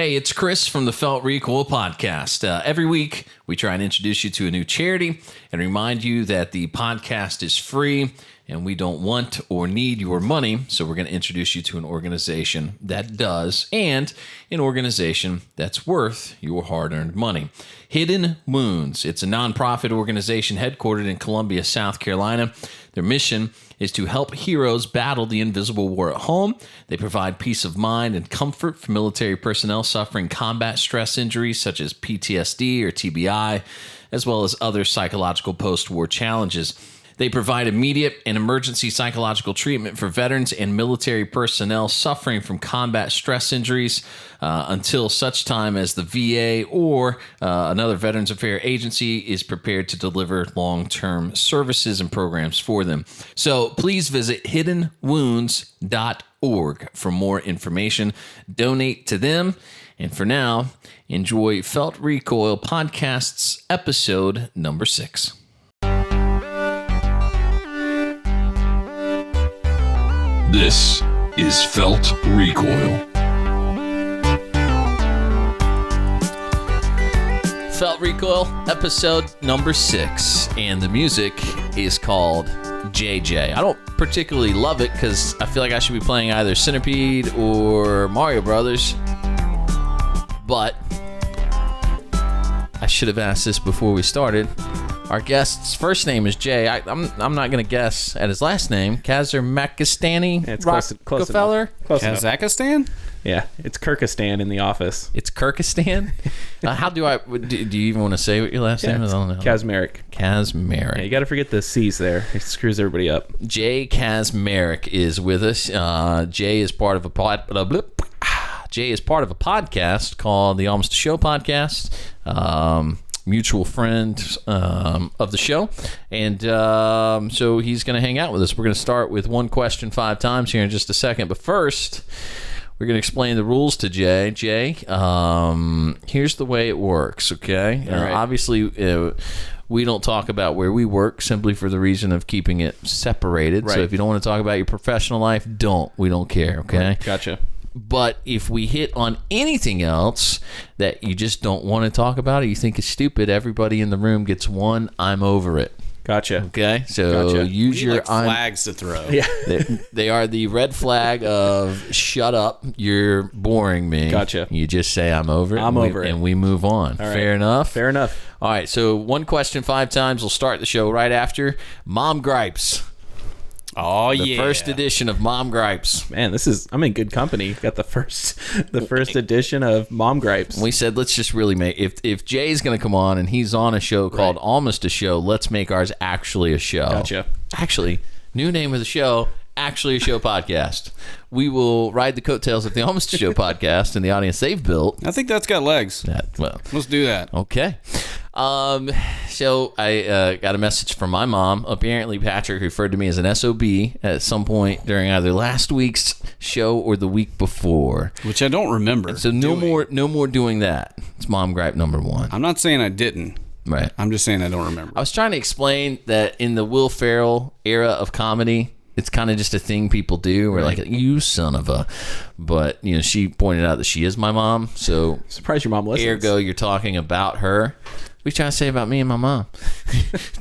Hey, it's Kris from the Felt Recoil podcast. Every week, we try and introduce you to a new charity and remind you that the podcast is free and we don't want or need your money. So we're going to introduce you to an organization that does, and an organization that's worth your hard-earned money. Hidden Wounds. It's a nonprofit organization headquartered in Columbia, South Carolina. Their mission is to help heroes battle the invisible war at home. They provide peace of mind and comfort for military personnel suffering combat stress injuries such as PTSD or TBI, as well as other psychological post-war challenges. They provide immediate and emergency psychological treatment for veterans and military personnel suffering from combat stress injuries until such time as the VA or another Veterans Affairs agency is prepared to deliver long-term services and programs for them. So please visit hiddenwounds.org for more information. Donate to them. And for now, enjoy Felt Recoil Podcast's episode number 6. This is Felt Recoil. Felt Recoil, episode number 6, and the music is called JJ. I don't particularly love it because I feel like I should be playing either Centipede or Mario Brothers, but I should have asked this before we started. Our guest's first name is Jay. I'm not going to guess at his last name. Kaczmarek. It's close Rockefeller? Kazakhstan? Yeah, it's Kyrgyzstan in the office. It's Kyrgyzstan? How do you even want to say what your last name is? I don't know. Kaczmarek. Kaczmarek. Yeah, you got to forget the C's there. It screws everybody up. Jay Kaczmarek is with us. Jay is part of a podcast called the Almost a Show podcast. Mutual friend of the show, and so he's going to hang out with us. We're going to start with one question 5 times here in just a second, but first we're going to explain the rules to Jay. Jay, here's the way it works, okay? All right. Obviously, we don't talk about where we work simply for the reason of keeping it separated. Right. So if you don't want to talk about your professional life, don't. We don't care, okay? Right. Gotcha. But if we hit on anything else that you just don't want to talk about or you think is stupid, everybody in the room gets one I'm over it. Gotcha. Okay? So Gotcha. use your flags to throw. Yeah. they are the red flag of shut up, you're boring me. Gotcha. You just say I'm over it. I'm over it. And we move on. All right. Fair enough? Fair enough. All right. So one question 5 times. We'll start the show right after Mom Gripes. Oh, The first edition of Mom Gripes. Man, I'm in good company. Got the first edition of Mom Gripes. We said let's just really make if Jay's going to come on and he's on a show called Almost a Show, let's make ours actually a show. Gotcha. Actually, new name of the show, Actually a Show podcast. We will ride the coattails of the Almost a Show podcast and the audience they've built. I think that's got legs. Let's do that. Okay. So I got a message from my mom. Apparently, Patrick referred to me as an SOB at some point during either last week's show or the week before, Which I don't remember. So no more doing that. It's Mom Gripe number 1. I'm not saying I didn't. Right. I'm just saying I don't remember. I was trying to explain that in the Will Ferrell era of comedy, it's kind of just a thing people do. We're like, you son of a... But, she pointed out that she is my mom, so... Surprised your mom listens. Ergo, you're talking about her. What are you trying to say about me and my mom?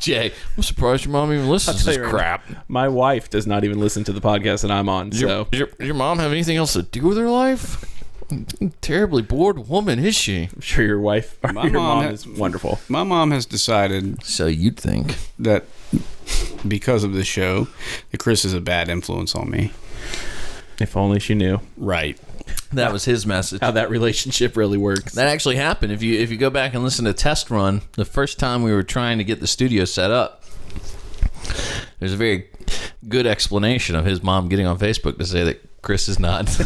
Jay, I'm surprised your mom even listens to this crap. My wife does not even listen to the podcast that I'm on, so... Does your mom have anything else to do with her life? Terribly bored woman, is she? I'm sure your wife... Your mom is wonderful. My mom has decided... So you'd think. ...that because of this show, that Kris is a bad influence on me. If only she knew. Right. That was his message. How that relationship really works. That actually happened. If you go back and listen to Test Run, the first time we were trying to get the studio set up, there's a very good explanation of his mom getting on Facebook to say that Kris is not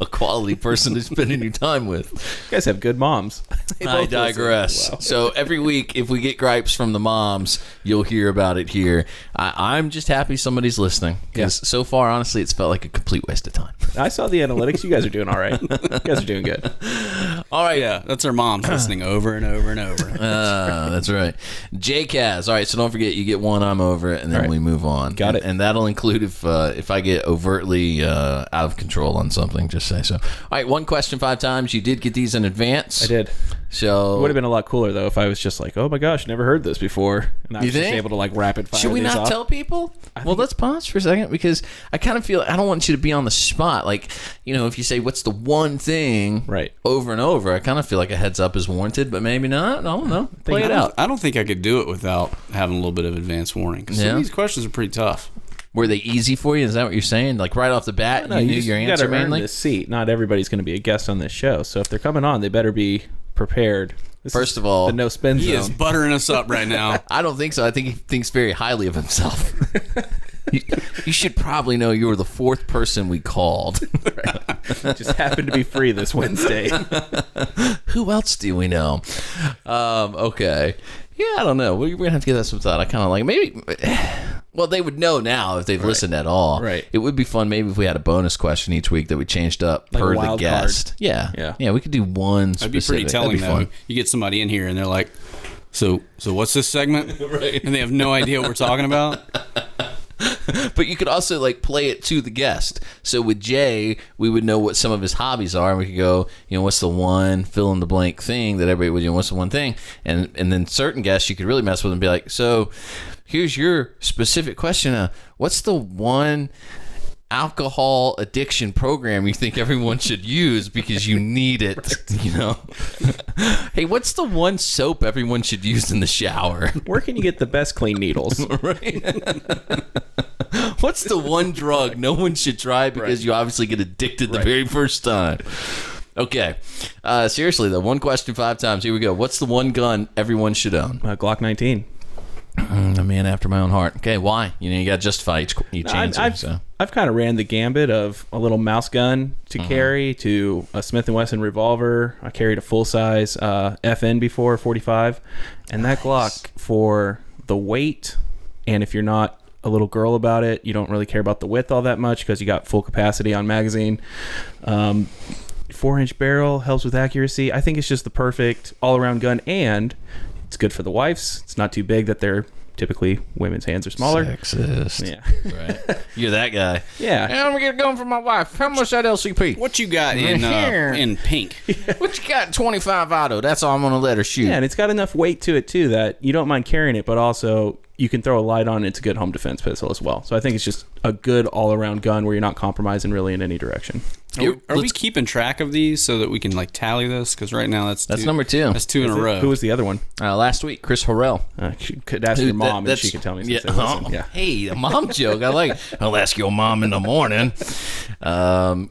a quality person to spend any time with. You guys have good moms. I digress. Wow. So every week, if we get gripes from the moms, you'll hear about it here. I'm just happy somebody's listening because so far, honestly, it's felt like a complete waste of time. I saw the analytics. You guys are doing all right. You guys are doing good. All right. Yeah, that's our moms listening over and over and over. That's right. JCAS. All right, so don't forget, you get one, I'm over it, and then we move on. Got it. And that'll include if I get overtly out of control on something, just say so. All right, one question 5 times. You did get these in advance. I did. So It would have been a lot cooler though if I was just like, "Oh my gosh, never heard this before," and I was just able to like rapid fire. Should we these not off. tell people? Well, let's pause for a second because I kind of feel I don't want you to be on the spot. Like, if you say what's the one thing Right. over and over, I kind of feel like a heads up is warranted, but maybe not. I don't know. Play it out. I don't think I could do it without having a little bit of advance warning. 'Cause some of these questions are pretty tough. Were they easy for you? Is that what you're saying? Like right off the bat, No, you knew just- your you answer gotta earn mainly? this seat. Not everybody's going to be a guest on this show, so if they're coming on, they better be prepared. This First is of all, the no spin He zone. is buttering us up right now. I don't think so. I think he thinks very highly of himself. You should probably know you were the 4th person we called. Just happened to be free this Wednesday. Who else do we know? Okay. Yeah, I don't know. We're going to have to give that some thought. I kind of like maybe... Well, they would know now if they've listened at all. Right. It would be fun maybe if we had a bonus question each week that we changed up Like a per the wild guest. card. Yeah. Yeah. We could do one That'd be specific. pretty telling, That'd be though. You get somebody in here and they're like, so what's this segment? Right. And they have no idea what we're talking about. But you could also like play it to the guest. So with Jay, we would know what some of his hobbies are, and we could go, what's the one fill in the blank thing that everybody would, what's the one thing, and then certain guests you could really mess with and be like, so here's your specific question. What's the one alcohol addiction program you think everyone should use because you need it? Hey, what's the one soap everyone should use in the shower? Where can you get the best clean needles? Right. What's the one drug no one should try because you obviously get addicted the very first time? Okay. Seriously, though, one question 5 times. Here we go. What's the one gun everyone should own? Glock 19. A man after my own heart. Okay, why? You got to justify each answer. I've kind of ran the gambit of a little mouse gun to carry to a Smith & Wesson revolver. I carried a full-size FN before, 45. And that Glock, for the weight, and if you're not a little girl about it, you don't really care about the width all that much because you got full capacity on magazine. 4-inch barrel helps with accuracy. I think it's just the perfect all-around gun, and it's good for the wives. It's not too big that they're typically women's hands are smaller. Sexist. Yeah. Right. You're that guy. Yeah. I'm going to get going for my wife. How much that LCP? What you got in pink? What you got? 25 auto. That's all I'm going to let her shoot. Yeah, and it's got enough weight to it too that you don't mind carrying it, but also you can throw a light on it. It's a good home defense pistol as well. So I think it's just a good all-around gun where you're not compromising really in any direction. Are we keeping track of these so that we can like tally this? Because right now that's number 2. That's 2 in a row. Who was the other one? Last week, Chris Harrell. You could ask your mom and she could tell me. Since they listen. Yeah. Hey, a mom joke. I like it. I'll ask your mom in the morning. I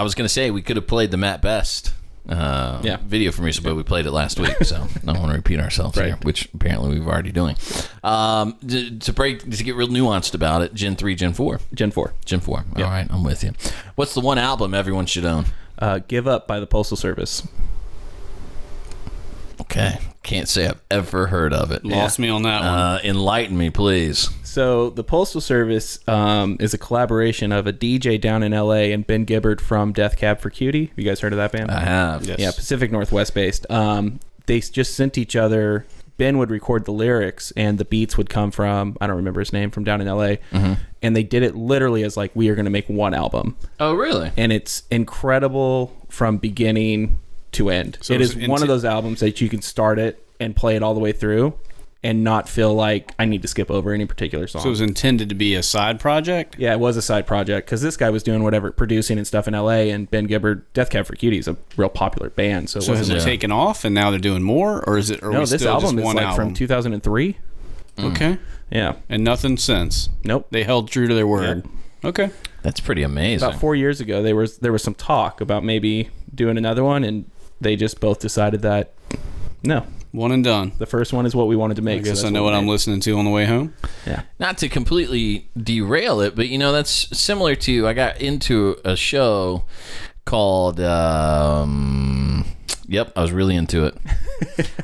was going to say we could have played the Matt Best video from recently, but we played it last week, so I don't want to repeat ourselves here, which apparently we've already doing. To get real nuanced about it, Gen 3, Gen 4. Gen 4. Gen 4. All right, I'm with you. What's the one album everyone should own? Give Up by the Postal Service. Okay. Can't say I've ever heard of it. Lost me on that one. Enlighten me, please. So the Postal Service is a collaboration of a DJ down in LA and Ben Gibbard from Death Cab for Cutie. Have you guys heard of that band? I have. Yes. Yeah, Pacific Northwest based. They just sent each other. Ben would record the lyrics and the beats would come from, I don't remember his name, from down in LA. And they did it literally as like, we are going to make one album. Oh, really? And it's incredible from beginning to end. So it is one of those albums that you can start it and play it all the way through and not feel like I need to skip over any particular song. So it was intended to be a side project? Yeah, it was a side project because this guy was doing whatever, producing and stuff in LA, and Ben Gibbard, Death Cab for Cutie is a real popular band. So has it taken off and now they're doing more? Or is it, no, this album is like from 2003. Okay. Yeah. And nothing since? Nope. They held true to their word. Yeah. Okay. That's pretty amazing. About 4 years ago, there was some talk about maybe doing another one, and they just both decided that, no. One and done. The first one is what we wanted to make. I guess I know what I'm listening to on the way home. Yeah. Not to completely derail it, but that's similar to, I got into a show called, I was really into it.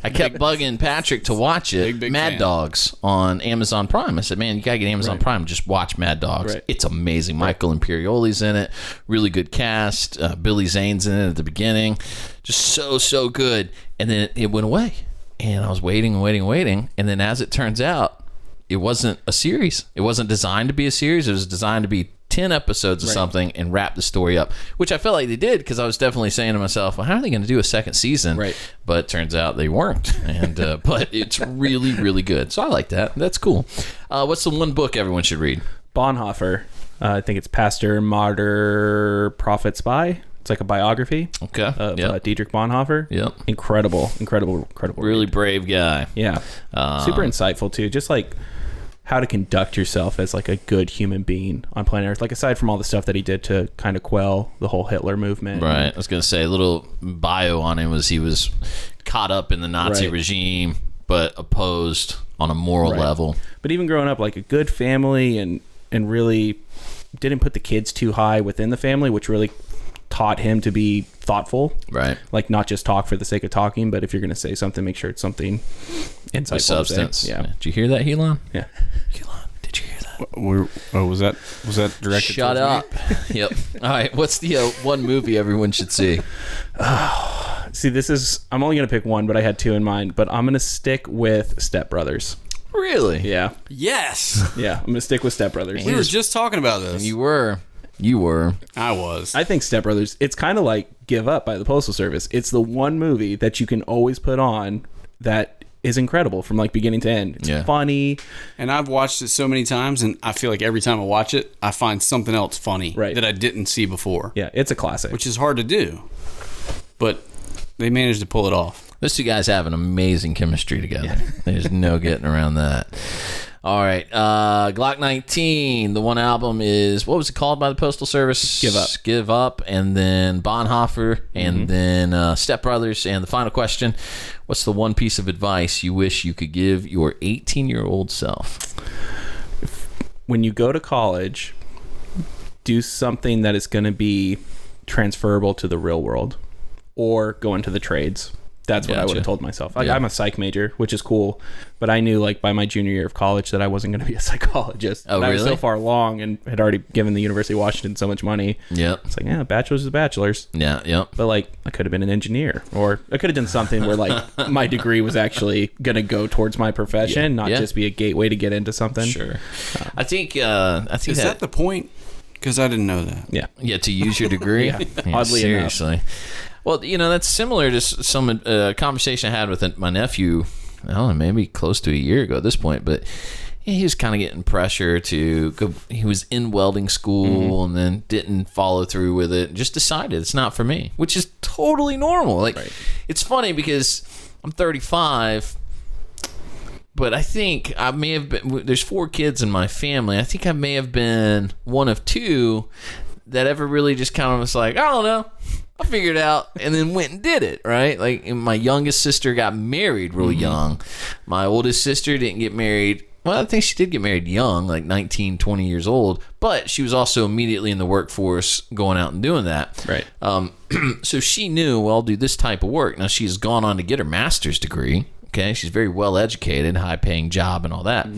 I kept bugging Patrick to watch it. Big Mad fan. Dogs on Amazon Prime. I said, man, you gotta get Amazon Prime. Just watch Mad Dogs. Right. It's amazing. Michael Imperioli's in it. Really good cast. Billy Zane's in it at the beginning. Just so good. And then it went away. And I was waiting. And then as it turns out, it wasn't a series. It wasn't designed to be a series. It was designed to be 10 episodes of something and wrap the story up, which I felt like they did, because I was definitely saying to myself, well, how are they going to do a second season? Right. But it turns out they weren't. And but it's really good. So I like that. That's cool. What's the one book everyone should read? Bonhoeffer. I think it's Pastor, Martyr, Prophet, Spy. It's like a biography Okay. of Dietrich Bonhoeffer. Yep. Incredible. Really brave guy. Yeah. Super insightful too. Just like how to conduct yourself as like a good human being on planet Earth. Like aside from all the stuff that he did to kind of quell the whole Hitler movement. Right. I was going to say a little bio on him was he was caught up in the Nazi regime, but opposed on a moral level. But even growing up, like a good family and really didn't put the kids too high within the family, which really taught him to be thoughtful. Right. Like not just talk for the sake of talking, but if you're going to say something, make sure it's something insightful. With substance. To say. Yeah. Did you hear that, Helon? Yeah. Helon, did you hear that? Was that directed? Shut towards me? up. Yep. All right. What's the one movie everyone should see? See, I'm only going to pick one, but I had two in mind, but I'm going to stick with Step Brothers. Really? Yeah. Yes. Yeah. I'm going to stick with Step Brothers. We were just talking about this. You were. I was. I think Step Brothers, it's kind of like Give Up by the Postal Service. It's the one movie that you can always put on that is incredible from like beginning to end. It's funny. And I've watched it so many times, and I feel like every time I watch it, I find something else funny Right. that I didn't see before. Yeah, it's a classic. Which is hard to do. But they managed to pull it off. Those two guys have an amazing chemistry together. There's no getting around that. All right. Glock 19. The one album is, what was it called by the Postal Service? Give Up. Give Up. And then Bonhoeffer. And then Step Brothers. And the final question, what's the one piece of advice you wish you could give your 18-year-old self? When you go to college, do something that is going to be transferable to the real world or go into the trades. That's what I would have told myself. Like, I'm a psych major, which is cool, but I knew like by my junior year of college that I wasn't going to be a psychologist. Oh, I really? was so far along and had already given the University of Washington so much money. Yep. It's like, yeah, bachelor's is a bachelor's. Yeah, yep. But like, I could have been an engineer, or I could have done something where like my degree was actually going to go towards my profession, not just be a gateway to get into something. Sure. I think Is that the point? Because I didn't know that. Yeah. to use your degree? Oddly enough. seriously. Well, that's similar to some conversation I had with my nephew, I don't know, maybe close to a year ago at this point, but he was kind of getting pressure to go. He was in welding school and then didn't follow through with it. Just decided it's not for me, which is totally normal. Like, it's funny because I'm 35, but I think I may have been, there's 4 kids in my family. I think I may have been one of 2 that ever really just kind of was like, I don't know, I figured it out, and then went and did it, right? Like, my youngest sister got married really young. My oldest sister didn't get married. Well, I think she did get married young, like 19, 20 years old, but she was also immediately in the workforce going out and doing that. Right. So she knew, well, I'll do this type of work. Now, she's gone on to get her master's degree. Okay. She's very well educated, high paying job and all that.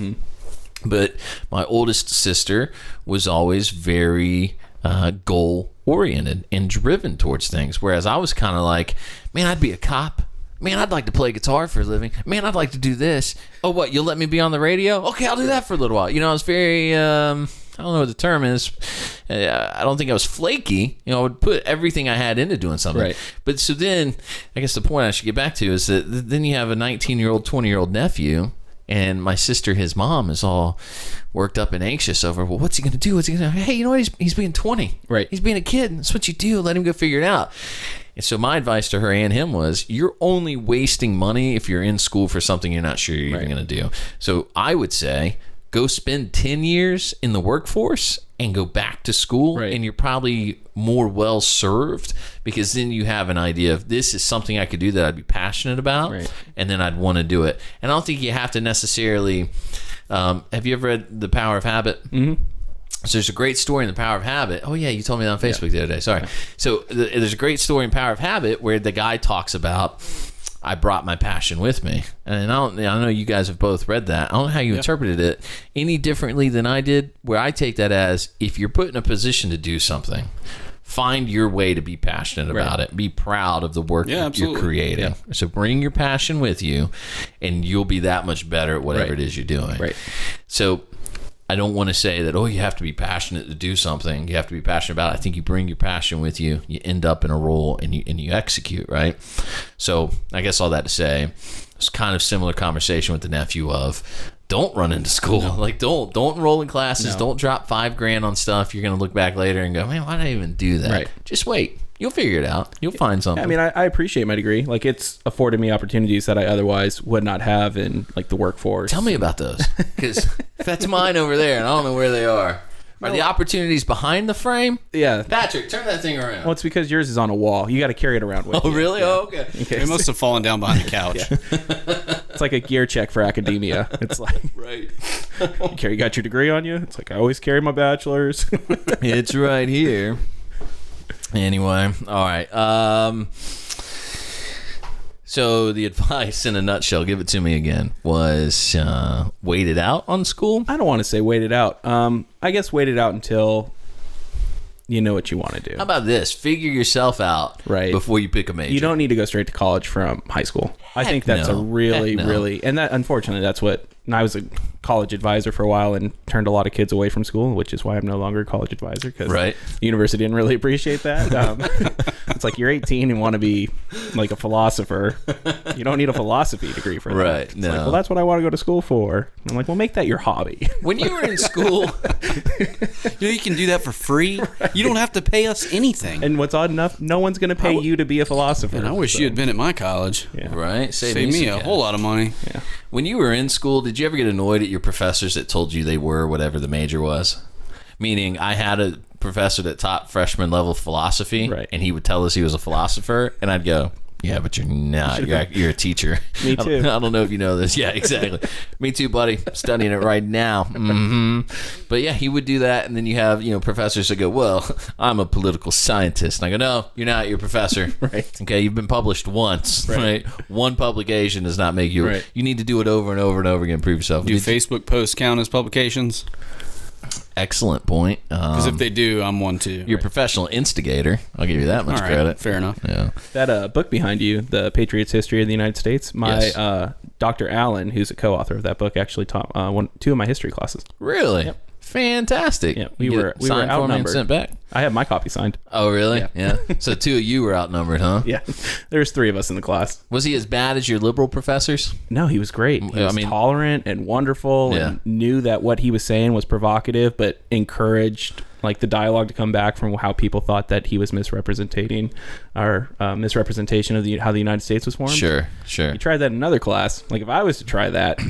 But my oldest sister was always very goal oriented and driven towards things, whereas I was kind of like, man, I'd be a cop. Man, I'd like to play guitar for a living. Man, I'd like to do this. Oh, what, you'll let me be on the radio? Okay, I'll do that for a little while. I was very I don't know what the term is. I don't think I was flaky. I would put everything I had into doing something. Right. But so then I guess the point I should get back to is that then you have a 19-year-old 20-year-old nephew, and my sister, his mom, is all worked up and anxious over, well, what's he going to do? What's he going to do? Hey, you know what? He's being 20. Right. He's being a kid. That's what you do. Let him go figure it out. And so my advice to her and him was, you're only wasting money if you're in school for something you're not sure you're even going to do. So I would say, go spend 10 years in the workforce and go back to school, and you're probably more well served, because then you have an idea of, this is something I could do that I'd be passionate about, and then I'd want to do it. And I don't think you have to necessarily have you ever read The Power of Habit? So there's a great story in The Power of Habit. Oh yeah, you told me that on Facebook the other day. Sorry. So there's a great story in Power of Habit where the guy talks about I brought my passion with me. And I know you guys have both read that. I don't know how you interpreted it any differently than I did, where I take that as, if you're put in a position to do something, find your way to be passionate about it. Be proud of the work that you're creating. Yeah. So bring your passion with you, and you'll be that much better at whatever it is you're doing. Right. So I don't want to say that, you have to be passionate to do something. You have to be passionate about it. I think you bring your passion with you. You end up in a role, and you execute, right? So I guess all that to say, it's kind of similar conversation with the nephew of, don't run into school. Like, don't enroll in classes. Don't drop $5,000 on stuff. You're going to look back later and go, man, why did I even do that? Right. Just wait. You'll figure it out. You'll find something. I mean, I appreciate my degree. Like, it's afforded me opportunities that I otherwise would not have in, like, the workforce. Tell me about those, because that's mine over there, and I don't know where they are. Are the opportunities behind the frame? Yeah. Patrick, turn that thing around. Well, it's because yours is on a wall. You got to carry it around with you. Oh, really? Yeah. Oh, okay. It must have fallen down behind the couch. It's like a gear check for academia. It's like, you got your degree on you? It's like, I always carry my bachelor's. It's right here. Anyway, all right. So the advice in a nutshell, give it to me again, was wait it out on school? I don't want to say wait it out. I guess wait it out until you know what you want to do. How about this? Figure yourself out before you pick a major. You don't need to go straight to college from high school. I think that's a really, and that, unfortunately, that's what, and I was a college advisor for a while and turned a lot of kids away from school, which is why I'm no longer a college advisor, because the university didn't really appreciate that. It's like, you're 18 and want to be like a philosopher. You don't need a philosophy degree for that. Right. It's like, well, that's what I want to go to school for. I'm like, well, make that your hobby. When you were in school, you can do that for free. You don't have to pay us anything. And what's odd enough, no one's going to pay you to be a philosopher. And I wish you had been at my college. Yeah. Right? Save me a whole lot of money. Yeah. When you were in school, did you ever get annoyed at your professors that told you they were whatever the major was? Meaning, I had a professor that taught freshman level philosophy, and he would tell us he was a philosopher, and I'd go, yeah, but you're not. You're a teacher. Me too. I don't know if you know this. Yeah, exactly. Me too, buddy. I'm studying it right now. Mm-hmm. But yeah, he would do that, and then you have professors that go, well, I'm a political scientist. And I go, no, you're not. You're a professor. Right. Okay, you've been published once. Right. One publication does not make you. Right. You need to do it over and over and over again to prove yourself. Do Facebook posts count as publications? Excellent point. Because if they do, I'm one too. You're a professional instigator. I'll give you that much credit. Fair enough. Yeah. That book behind you, The Patriots' History of the United States, my Dr. Allen, who's a co-author of that book, actually taught two of my history classes. Really? Yep. Fantastic. Yeah, we were outnumbered. Sent back. I have my copy signed. Oh, really? Yeah. So two of you were outnumbered, huh? Yeah. There's three of us in the class. Was he as bad as your liberal professors? No, he was great. He was tolerant and wonderful, and knew that what he was saying was provocative, but encouraged like the dialogue to come back from how people thought that he was misrepresenting our misrepresentation of how the United States was formed. Sure. He tried that in another class. Like, if I was to try that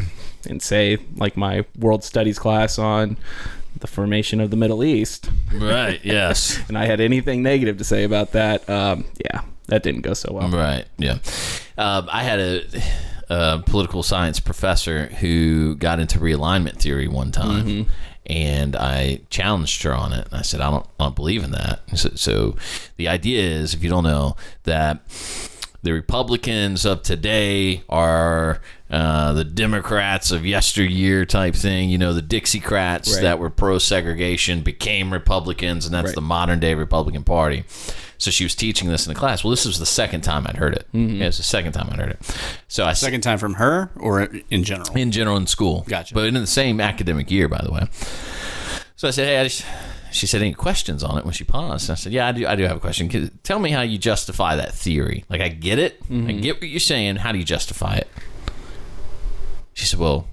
and say, like, my world studies class on the formation of the Middle East. Right, yes. And I had anything negative to say about that, that didn't go so well. Right, yeah. I had a political science professor who got into realignment theory one time. Mm-hmm. And I challenged her on it. And I said, I don't believe in that. So the idea is, if you don't know, that the Republicans of today are the Democrats of yesteryear type thing. The Dixiecrats that were pro-segregation became Republicans, and that's the modern-day Republican Party. So she was teaching this in the class. Well, this was the second time I'd heard it. Mm-hmm. Yeah, it was the second time I'd heard it. So second time from her or in general? In general in school. Gotcha. But in the same academic year, by the way. So I said, hey, she said, any questions on it when she paused? And I said, yeah, I do have a question. Tell me how you justify that theory. Like, I get it. Mm-hmm. I get what you're saying. How do you justify it? She said, well,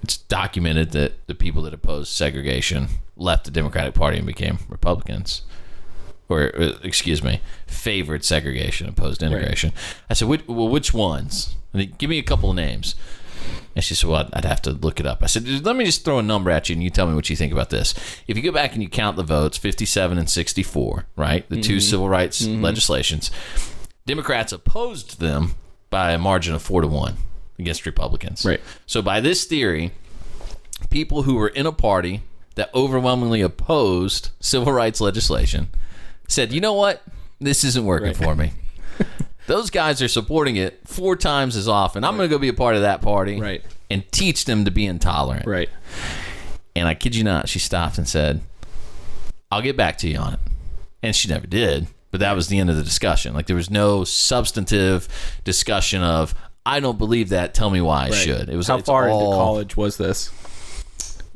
it's documented that the people that opposed segregation left the Democratic Party and became Republicans. Or, favored segregation, opposed integration. Right. I said, which ones? Give me a couple of names. And she said, well, I'd have to look it up. I said, let me just throw a number at you and you tell me what you think about this. If you go back and you count the votes, 57 and 64, right? The two civil rights legislations, Democrats opposed them by a margin of 4-1 against Republicans. Right. So by this theory, people who were in a party that overwhelmingly opposed civil rights legislation said, you know what? This isn't working for me. Those guys are supporting it 4 times as often. I'm going to go be a part of that party, Right. and teach them to be intolerant. Right. And I kid you not, she stopped and said, I'll get back to you on it. And she never did. But that was the end of the discussion. Like, there was no substantive discussion of, I don't believe that, tell me why I should. It was How far into college was this?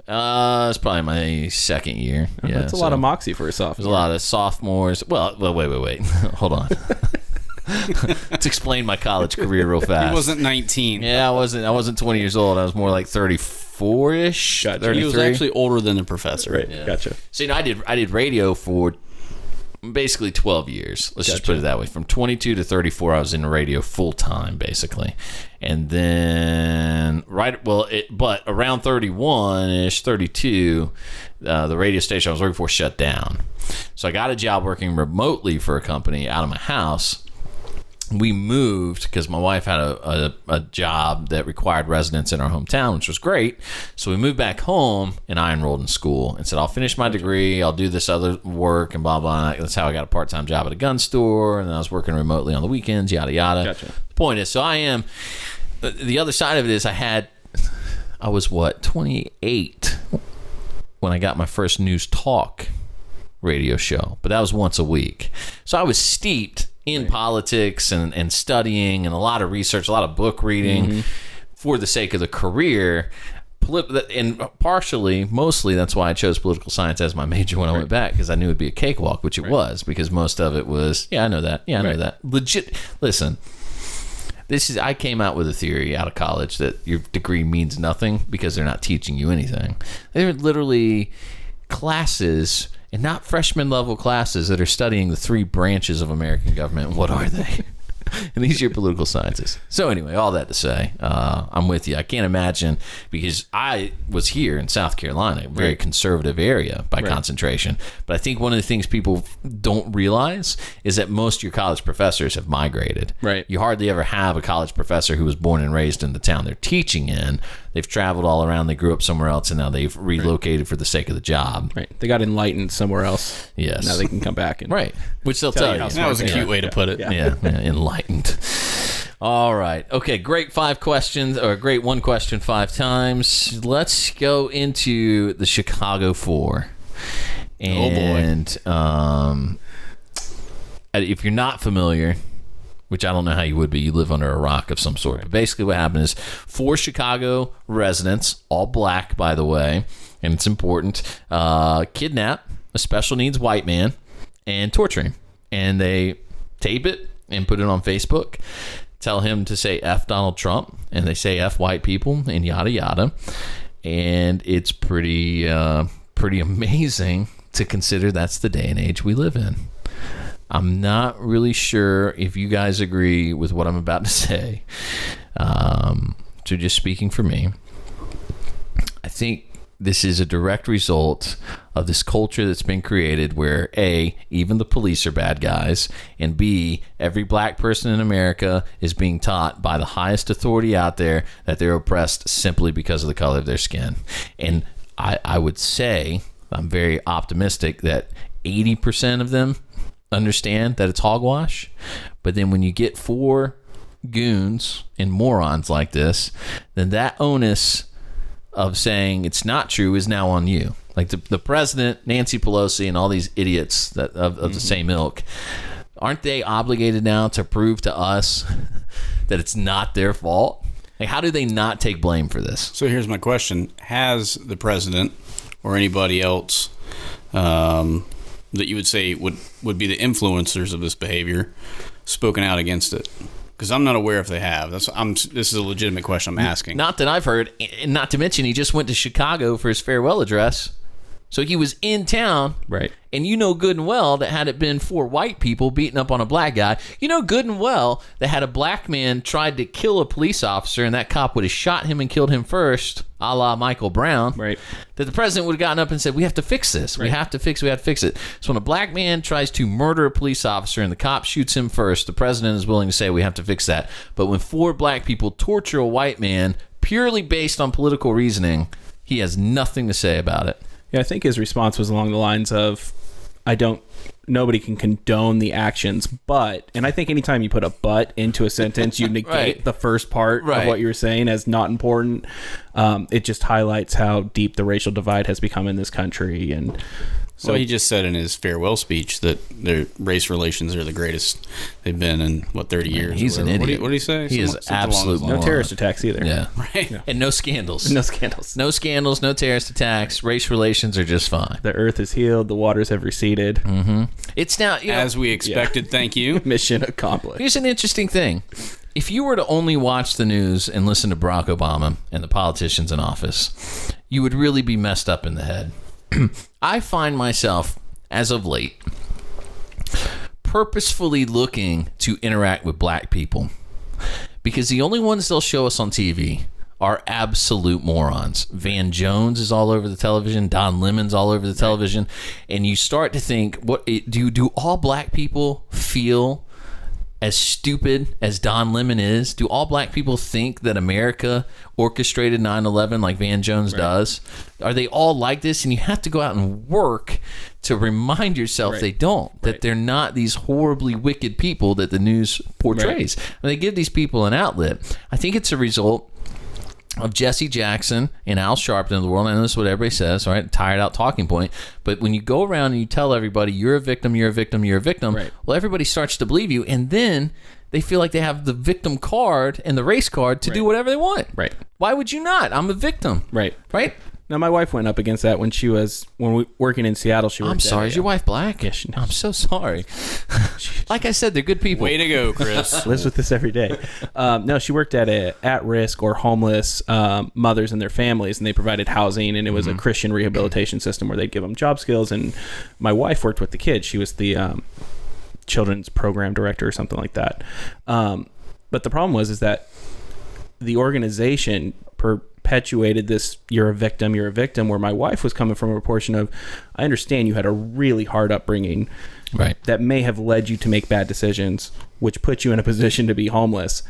It's probably my second year. Yeah, That's a lot of moxie for a sophomore. There's a lot of sophomores. Well, wait. Hold on. Let's explain my college career real fast. He wasn't 19. Yeah, I wasn't 20 years old. I was more like 34-ish. Gotcha. 33. He was actually older than the professor. Right. Yeah. Gotcha. So, I did radio for basically 12 years. Let's just put it that way. From 22 to 34, I was in radio full time, basically. And then, but around 31-ish, 32, the radio station I was working for shut down. So I got a job working remotely for a company out of my house. We moved because my wife had a job that required residence in our hometown, which was great. So we moved back home, and I enrolled in school and said, I'll finish my degree, I'll do this other work, and blah, blah. That's how I got a part-time job at a gun store, and then I was working remotely on the weekends, yada, yada. Gotcha. The point is, the other side of it is I was 28 when I got my first news talk radio show, but that was once a week. So I was steeped in politics and studying and a lot of research, a lot of book reading for the sake of the career. And mostly that's why I chose political science as my major when I went back, because I knew it'd be a cakewalk, which it was, because most of it was, I know that. Yeah, I know that. Legit. Listen, I came out with a theory out of college that your degree means nothing because they're not teaching you anything. They're literally classes, and not freshman level classes, that are studying the 3 branches of American government. What are they? And these are your political sciences. So anyway, all that to say, I'm with you. I can't imagine, because I was here in South Carolina, a very conservative area by concentration. But I think one of the things people don't realize is that most of your college professors have migrated. Right. You hardly ever have a college professor who was born and raised in the town they're teaching in. They've traveled all around. They grew up somewhere else, and now they've relocated for the sake of the job. Right. They got enlightened somewhere else. Yes. Now they can come back and Which they'll tell you. That was a cute way to put it. Yeah, enlightened. All right. Okay, great 5 questions, or great 1 question 5 times. Let's go into the Chicago 4. And if you're not familiar, which I don't know how you would be, you live under a rock of some sort. But basically what happened is 4 Chicago residents, all black, by the way, and it's important, kidnap a special needs white man and torture him. And they tape it and put it on Facebook, tell him to say F Donald Trump, and they say F white people, and yada, yada. And it's pretty amazing to consider that's the day and age we live in. I'm not really sure if you guys agree with what I'm about to say. So just speaking for me, I think this is a direct result of this culture that's been created where A, even the police are bad guys, and B, every black person in America is being taught by the highest authority out there that they're oppressed simply because of the color of their skin. And I would say, I'm very optimistic, that 80% of them understand that it's hogwash. But then when you get 4 goons and morons like this, then that onus of saying it's not true is now on you. Like the president, Nancy Pelosi, and all these idiots that of the same ilk, aren't they obligated now to prove to us that it's not their fault? Like, how do they not take blame for this? So here's my question. Has the president or anybody else that you would say would be the influencers of this behavior spoken out against it? Because I'm not aware if they have. This is a legitimate question I'm asking. Not that I've heard, and not to mention he just went to Chicago for his farewell address. So he was in town. Right. And you know good and well that had it been 4 white people beating up on a black guy, you know good and well that had a black man tried to kill a police officer and that cop would have shot him and killed him first, a la Michael Brown, right, that the president would have gotten up and said, we have to fix this. We have to fix it. So when a black man tries to murder a police officer and the cop shoots him first, the president is willing to say we have to fix that. But when 4 black people torture a white man purely based on political reasoning, he has nothing to say about it. Yeah, I think his response was along the lines of, nobody can condone the actions, and I think anytime you put a but into a sentence, you negate Right. the first part Right. of what you were saying as not important. It just highlights how deep the racial divide has become in this country. And so Well, he just said in his farewell speech that their race relations are the greatest they've been in 30 years. He's or an whatever. idiot. What did he say? He is Something along absolute those no lines. terrorist attacks either. Yeah. Right. And no scandals. No scandals. No scandals, no terrorist attacks. Race relations are just fine. The earth is healed. The waters have receded. It's now, As we expected. Thank you. Mission accomplished. here's an interesting thing. If you were to only watch the news and listen to Barack Obama and the politicians in office, you would really be messed up in the head. I find myself, as of late, purposefully looking to interact with black people because the only ones they'll show us on TV are absolute morons. Van Jones is all over the television. Don Lemon's all over the television. And you start to think, do all black people feel as stupid as Don Lemon is? Do all black people think that America orchestrated 9/11 like Van Jones does? Are they all like this? And you have to go out and work to remind yourself they don't, that they're not these horribly wicked people that the news portrays. And they give these people an outlet. I think it's a result of Jesse Jackson and Al Sharpton of the world. I know this is what everybody says, right? Tired out talking point. But when you go around and you tell everybody you're a victim, you're a victim, you're a victim, well, everybody starts to believe you, and then they feel like they have the victim card and the race card to do whatever they want. Right. Why would you not? I'm a victim. Right. Right? Now, my wife went up against that when we working in Seattle. She worked I'm sorry. Is your wife black? Yes, she knows. I'm so sorry. Like I said, they're good people. Way to go, Chris. lives with this every day. No, she worked at at-risk or homeless mothers and their families, and they provided housing, and it was a Christian rehabilitation system where they'd give them job skills. And my wife worked with the kids. She was the children's program director or something like that. But the problem is that the organization perpetuated this you're a victim, where my wife was coming from a portion of, I understand you had a really hard upbringing that may have led you to make bad decisions, which put you in a position to be homeless.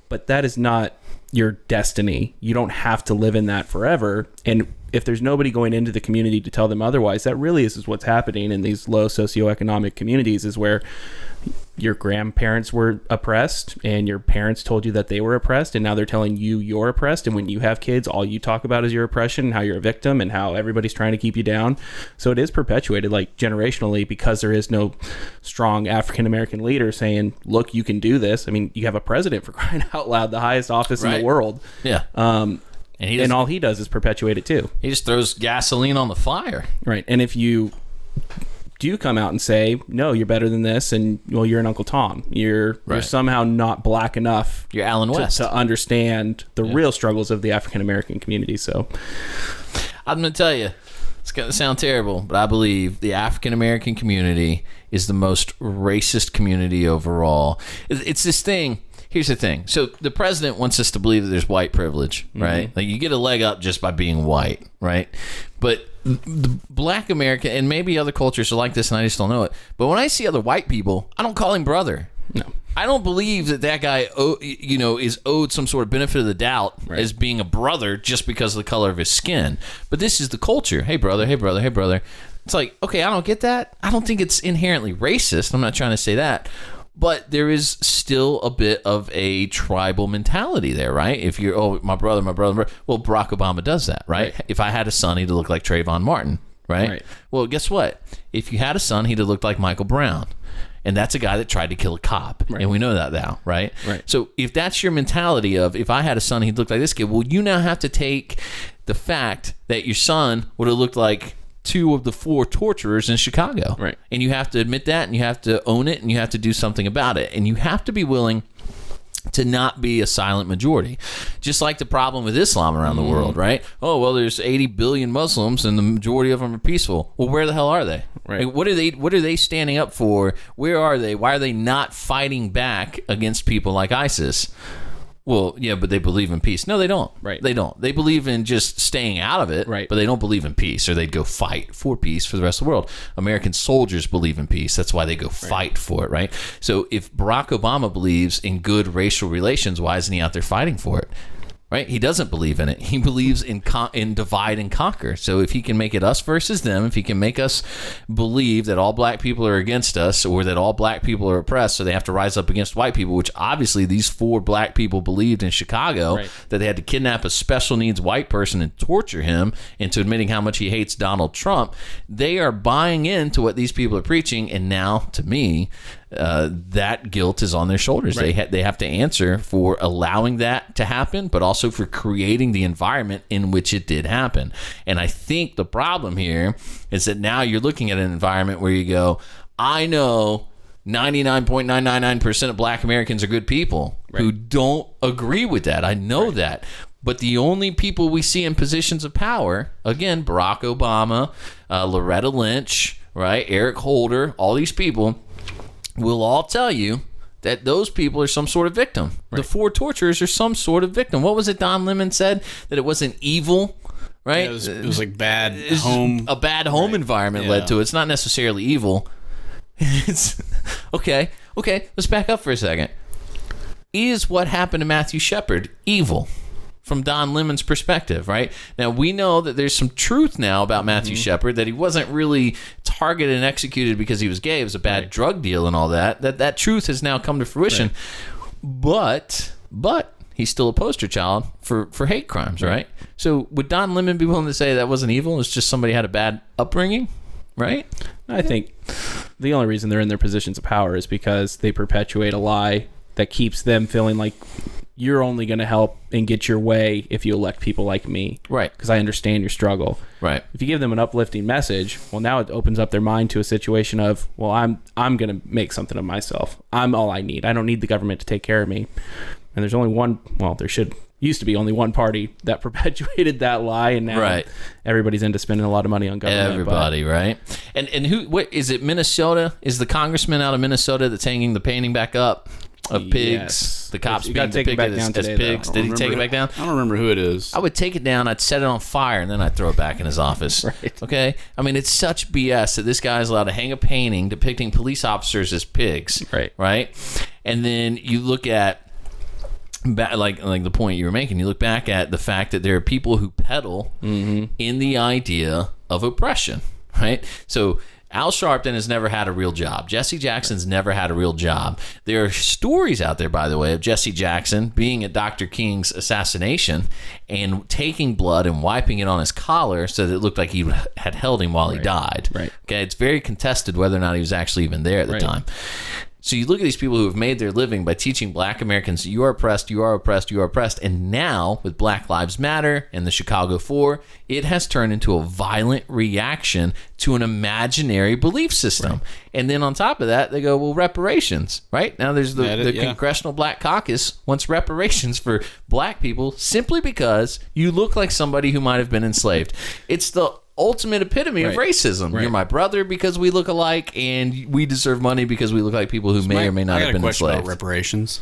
But that is not your destiny. You don't have to live in that forever. And if there's nobody going into the community to tell them otherwise, that really is what's happening in these low socioeconomic communities, is where your grandparents were oppressed and your parents told you that they were oppressed, and now they're telling you you're oppressed. And when you have kids, all you talk about is your oppression and how you're a victim and how everybody's trying to keep you down. So it is perpetuated like generationally, because there is no strong African-American leader saying, look, you can do this. I mean, you have a president, for crying out loud, the highest office in the world. Yeah. And all he does is perpetuate it too. He just throws gasoline on the fire. Right. And if you do come out and say, no, you're better than this, and well, you're an Uncle Tom, you're somehow not black enough, You're Alan West. to understand the real struggles of the African American community. So I'm going to tell you, it's going to sound terrible, but I believe the African American community is the most racist community overall. It's this thing. Here's the thing. So the president wants us to believe that there's white privilege, right? Like you get a leg up just by being white, right? But the black American, and maybe other cultures are like this and I just don't know it, but when I see other white people, I don't call him brother. No. I don't believe that guy, is owed some sort of benefit of the doubt as being a brother just because of the color of his skin. But this is the culture. Hey, brother. Hey, brother. Hey, brother. It's like, okay, I don't get that. I don't think it's inherently racist. I'm not trying to say that. But there is still a bit of a tribal mentality there, right? If you're, my brother. Well, Barack Obama does that, right? If I had a son, he'd look like Trayvon Martin, right? Well, guess what? If you had a son, he'd have looked like Michael Brown. And that's a guy that tried to kill a cop. And we know that now, right? So if that's your mentality of, if I had a son, he'd look like this kid, well, you now have to take the fact that your son would have looked like 2 of the 4 torturers in Chicago. Right. And you have to admit that, and you have to own it, and you have to do something about it. And you have to be willing to not be a silent majority. Just like the problem with Islam around the world, right? Oh, well, there's 80 billion Muslims and the majority of them are peaceful. Well, where the hell are they? Right. Like, what are they standing up for? Where are they? Why are they not fighting back against people like ISIS? Well, yeah, but they believe in peace. No, they don't. Right. They don't. They believe in just staying out of it, but they don't believe in peace, or they'd go fight for peace for the rest of the world. American soldiers believe in peace. That's why they go fight for it, right? So if Barack Obama believes in good racial relations, why isn't he out there fighting for it? Right? He doesn't believe in it. He believes in divide and conquer. So if he can make it us versus them, if he can make us believe that all black people are against us or that all black people are oppressed, so they have to rise up against white people, which obviously these 4 black people believed in Chicago, that they had to kidnap a special needs white person and torture him into admitting how much he hates Donald Trump. They are buying into what these people are preaching, and now, to me, that guilt is on their shoulders. Right. They have to answer for allowing that to happen, but also for creating the environment in which it did happen. And I think the problem here is that now you're looking at an environment where you go, I know 99.999% of black Americans are good people who don't agree with that. I know that. But the only people we see in positions of power, again, Barack Obama, Loretta Lynch, right, Eric Holder, all these people will all tell you that those people are some sort of victim. The 4 torturers are some sort of victim. What was it Don Lemon said? That it wasn't evil, right? Yeah, it was like bad home. A bad home environment led to it. It's not necessarily evil. It's okay. Let's back up for a second. Is what happened to Matthew Shepard evil? From Don Lemon's perspective, right? Now, we know that there's some truth now about Matthew Shepard, that he wasn't really targeted and executed because he was gay. It was a bad drug deal and all that. That truth has now come to fruition. But he's still a poster child for hate crimes, right? So would Don Lemon be willing to say that wasn't evil? It's just somebody had a bad upbringing, right? I think the only reason they're in their positions of power is because they perpetuate a lie that keeps them feeling like you're only going to help and get your way if you elect people like me. Right. Because I understand your struggle. Right. If you give them an uplifting message, well, now it opens up their mind to a situation of, well, I'm going to make something of myself. I'm all I need. I don't need the government to take care of me. And there's only one, well, there used to be only one party that perpetuated that lie, and now everybody's into spending a lot of money on government. Everybody, right? And who? What is it? Minnesota? Is the congressman out of Minnesota that's hanging the painting back up? Of pigs, yes. The cops being depicted as pigs. Did he take it back down? I don't remember who it is. I would take it down, I'd set it on fire, and then I'd throw it back in his office. Right. Okay? I mean, it's such BS that this guy is allowed to hang a painting depicting police officers as pigs. Right? And then you look at, like the point you were making, you look back at the fact that there are people who peddle in the idea of oppression. Right? So Al Sharpton has never had a real job. Jesse Jackson's never had a real job. There are stories out there, by the way, of Jesse Jackson being at Dr. King's assassination and taking blood and wiping it on his collar so that it looked like he had held him while he died. Right. Okay, it's very contested whether or not he was actually even there at the time. So you look at these people who have made their living by teaching black Americans, you are oppressed, you are oppressed, you are oppressed. And now, with Black Lives Matter and the Chicago 4, it has turned into a violent reaction to an imaginary belief system. Right. And then on top of that, they go, well, reparations, right? Now there's the Congressional Black Caucus wants reparations for black people simply because you look like somebody who might have been enslaved. It's the ultimate epitome of racism. You're my brother because we look alike, and we deserve money because we look like people who may or may not have been enslaved. I got a question about reparations,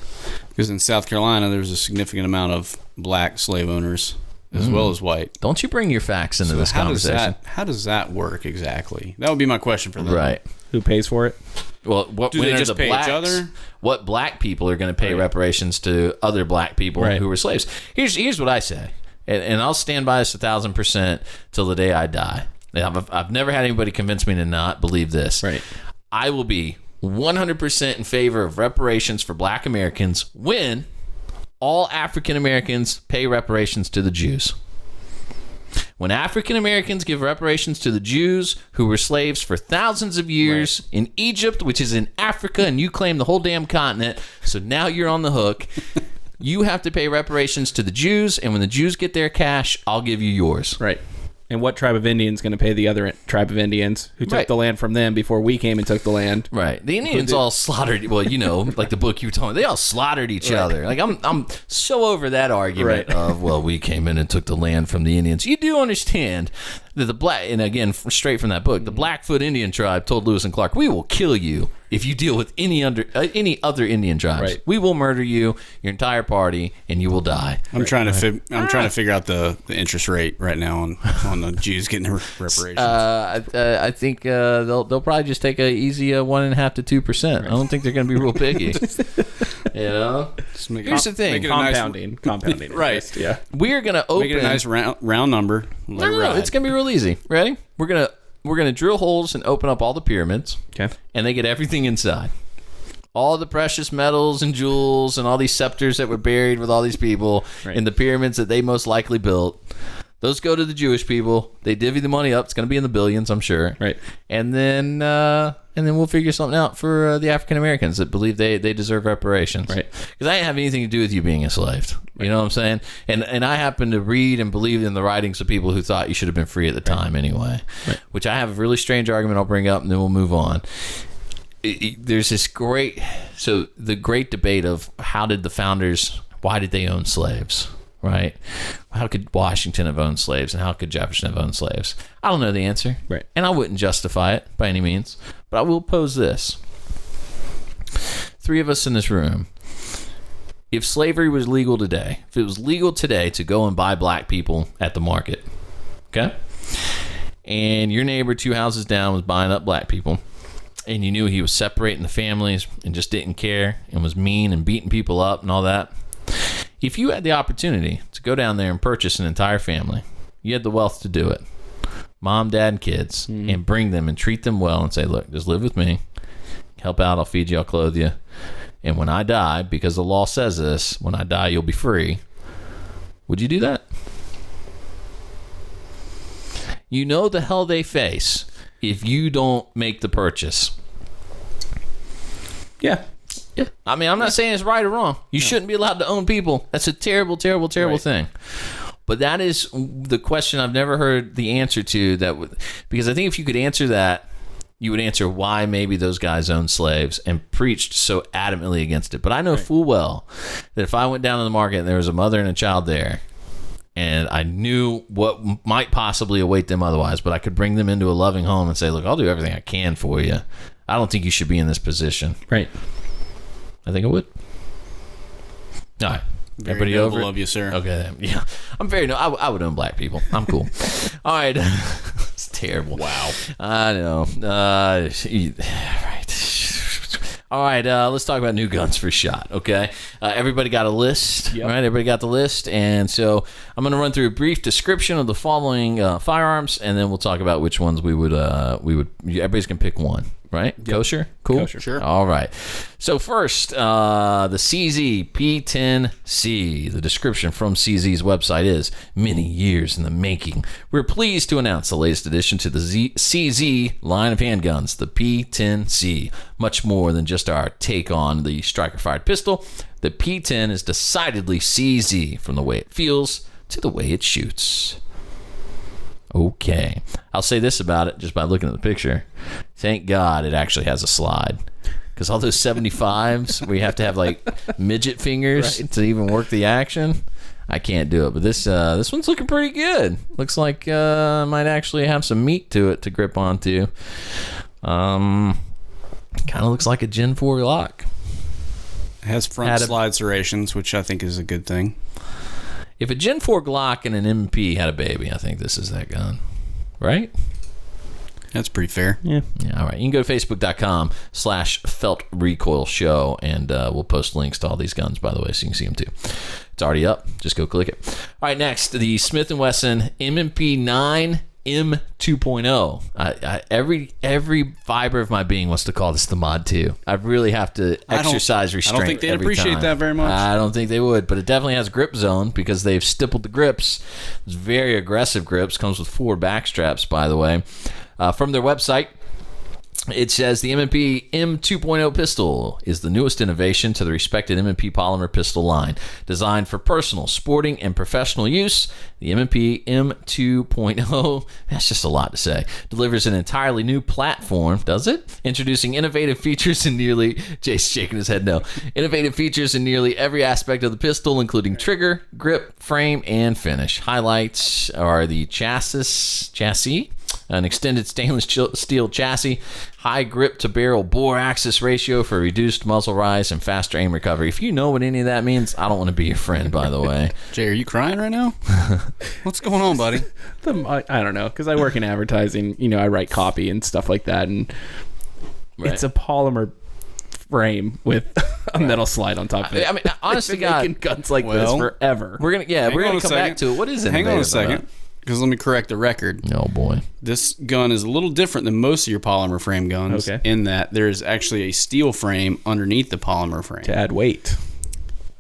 because in South Carolina there's a significant amount of black slave owners as well as white. Don't you bring your facts into this conversation. How does that work exactly? That would be my question for them. Right. Who pays for it? Well, do they just pay each other? What black people are going to pay reparations to other black people who were slaves? Here's what I say. And I'll stand by this 1,000% till the day I die. I've never had anybody convince me to not believe this. Right. I will be 100% in favor of reparations for black Americans when all African Americans pay reparations to the Jews. When African Americans give reparations to the Jews who were slaves for thousands of years in Egypt, which is in Africa, and you claim the whole damn continent, so now you're on the hook. You have to pay reparations to the Jews, and when the Jews get their cash, I'll give you yours. Right. And what tribe of Indians going to pay the other tribe of Indians who took the land from them before we came and took the land? Right. The Indians all slaughtered. Well, you know, like the book you were telling me, they all slaughtered each other. Like I'm so over that argument of, well, we came in and took the land from the Indians. You do understand that the black, and again, straight from that book, the Blackfoot Indian tribe told Lewis and Clark, we will kill you if you deal with any other Indian tribes. Right. We will murder you, your entire party, and you will die. I'm trying to figure out the interest rate right now on the Jews getting their reparations. I think they'll probably just take a easy 1.5% to 2%. I don't think they're going to be real picky. You know, Here's the thing. Make it a nice- Compounding. Right. interest, yeah. We're gonna open. Make it a nice round number. No, it's gonna be real easy. Ready? We're gonna drill holes and open up all the pyramids. Okay. And they get everything inside. All the precious metals and jewels and all these scepters that were buried with all these people in the pyramids that they most likely built. Those go to the Jewish people. They divvy the money up. It's going to be in the billions, I'm sure. Right. And then we'll figure something out for the African Americans that believe they deserve reparations. Right. Because I didn't have anything to do with you being enslaved. You know what I'm saying? And I happen to read and believe in the writings of people who thought you should have been free at the time anyway. Right. Which I have a really strange argument I'll bring up, and then we'll move on. There's this great debate of why did they own slaves, right? How could Washington have owned slaves, and how could Jefferson have owned slaves? I don't know the answer, right? And I wouldn't justify it by any means, but I will pose this. 3 of us in this room, if slavery was legal today, if it was legal today to go and buy black people at the market, okay, and your neighbor 2 houses down was buying up black people, and you knew he was separating the families and just didn't care and was mean and beating people up and all that. If you had the opportunity to go down there and purchase an entire family, you had the wealth to do it, mom, dad, and kids, and bring them and treat them well and say, look, just live with me, help out, I'll feed you, I'll clothe you, and when I die, because the law says this, when I die, you'll be free. Would you do that? You know the hell they face if you don't make the purchase. Yeah. I mean, I'm not saying it's right or wrong. You shouldn't be allowed to own people. That's a terrible, terrible, terrible thing. But that is the question I've never heard the answer to. Because I think if you could answer that, you would answer why maybe those guys owned slaves and preached so adamantly against it. But I know full well that if I went down to the market and there was a mother and a child there, and I knew what might possibly await them otherwise, but I could bring them into a loving home and say, look, I'll do everything I can for you. I don't think you should be in this position. Right. I think I would. All right. Very Everybody noble over? of you, sir. Okay. Yeah. I'm very I would own black people. I'm cool. All right. It's terrible. Wow. I know. Right. All right, let's talk about new guns for shot, okay? Everybody got a list, Yep. right? Everybody got the list, and so I'm going to run through a brief description of the following firearms, and then we'll talk about which ones we would. Everybody's going to pick one, right? Yep. Kosher? Cool? Kosher. Sure. All right. So first, the CZ P10C. The description from CZ's website is, many years in the making. We're pleased to announce the latest addition to the CZ line of handguns, the P10C. Much more than just our take on the striker-fired pistol, the P10 is decidedly CZ from the way it feels to the way it shoots. Okay. I'll say this about it just by looking at the picture. Thank God it actually has a slide. Because all those 75s where you have to have like midget fingers to even work the action, I can't do it. But this one's looking pretty good. Looks like might actually have some meat to it to grip onto. Kind of looks like a Gen 4 Glock. It has front slide serrations, which I think is a good thing. If a Gen 4 Glock and an MP had a baby, I think this is that gun. Right? That's pretty fair. Yeah. Yeah, all right. You can go to facebook.com/Felt Recoil Show, and we'll post links to all these guns, by the way, so you can see them too. It's already up. Just go click it. All right, next, the Smith & Wesson M&P 9 M2.0. Every fiber of my being wants to call this the Mod 2. I really have to exercise restraint. I don't think they'd every appreciate time. that very much. I don't think they would, but it definitely has grip zone because they've stippled the grips. It's very aggressive grips. Comes with 4 back straps, by the way. From their website, it says the M&P M2.0 pistol is the newest innovation to the respected M&P polymer pistol line. Designed for personal, sporting, and professional use, the M&P M2.0, that's just a lot to say, delivers an entirely new platform, does it? Introducing innovative features in nearly, Jay's shaking his head no, innovative features in nearly every aspect of the pistol, including trigger, grip, frame, and finish. Highlights are the chassis, an extended stainless steel chassis, high grip to barrel bore axis ratio for reduced muzzle rise and faster aim recovery. If you know what any of that means, I don't want to be your friend, by the way. Jay, are you crying right now? What's going on, buddy? I don't know, because I work in advertising. I write copy and stuff like that, and it's a polymer frame with a metal slide on top of it. I mean, honestly, They've been making guns like this forever. We're gonna come back to it. What is it? Hang on a second, because let me correct the record. Oh boy, this gun is a little different than most of your polymer frame guns. Okay. In that there is actually a steel frame underneath the polymer frame To add weight.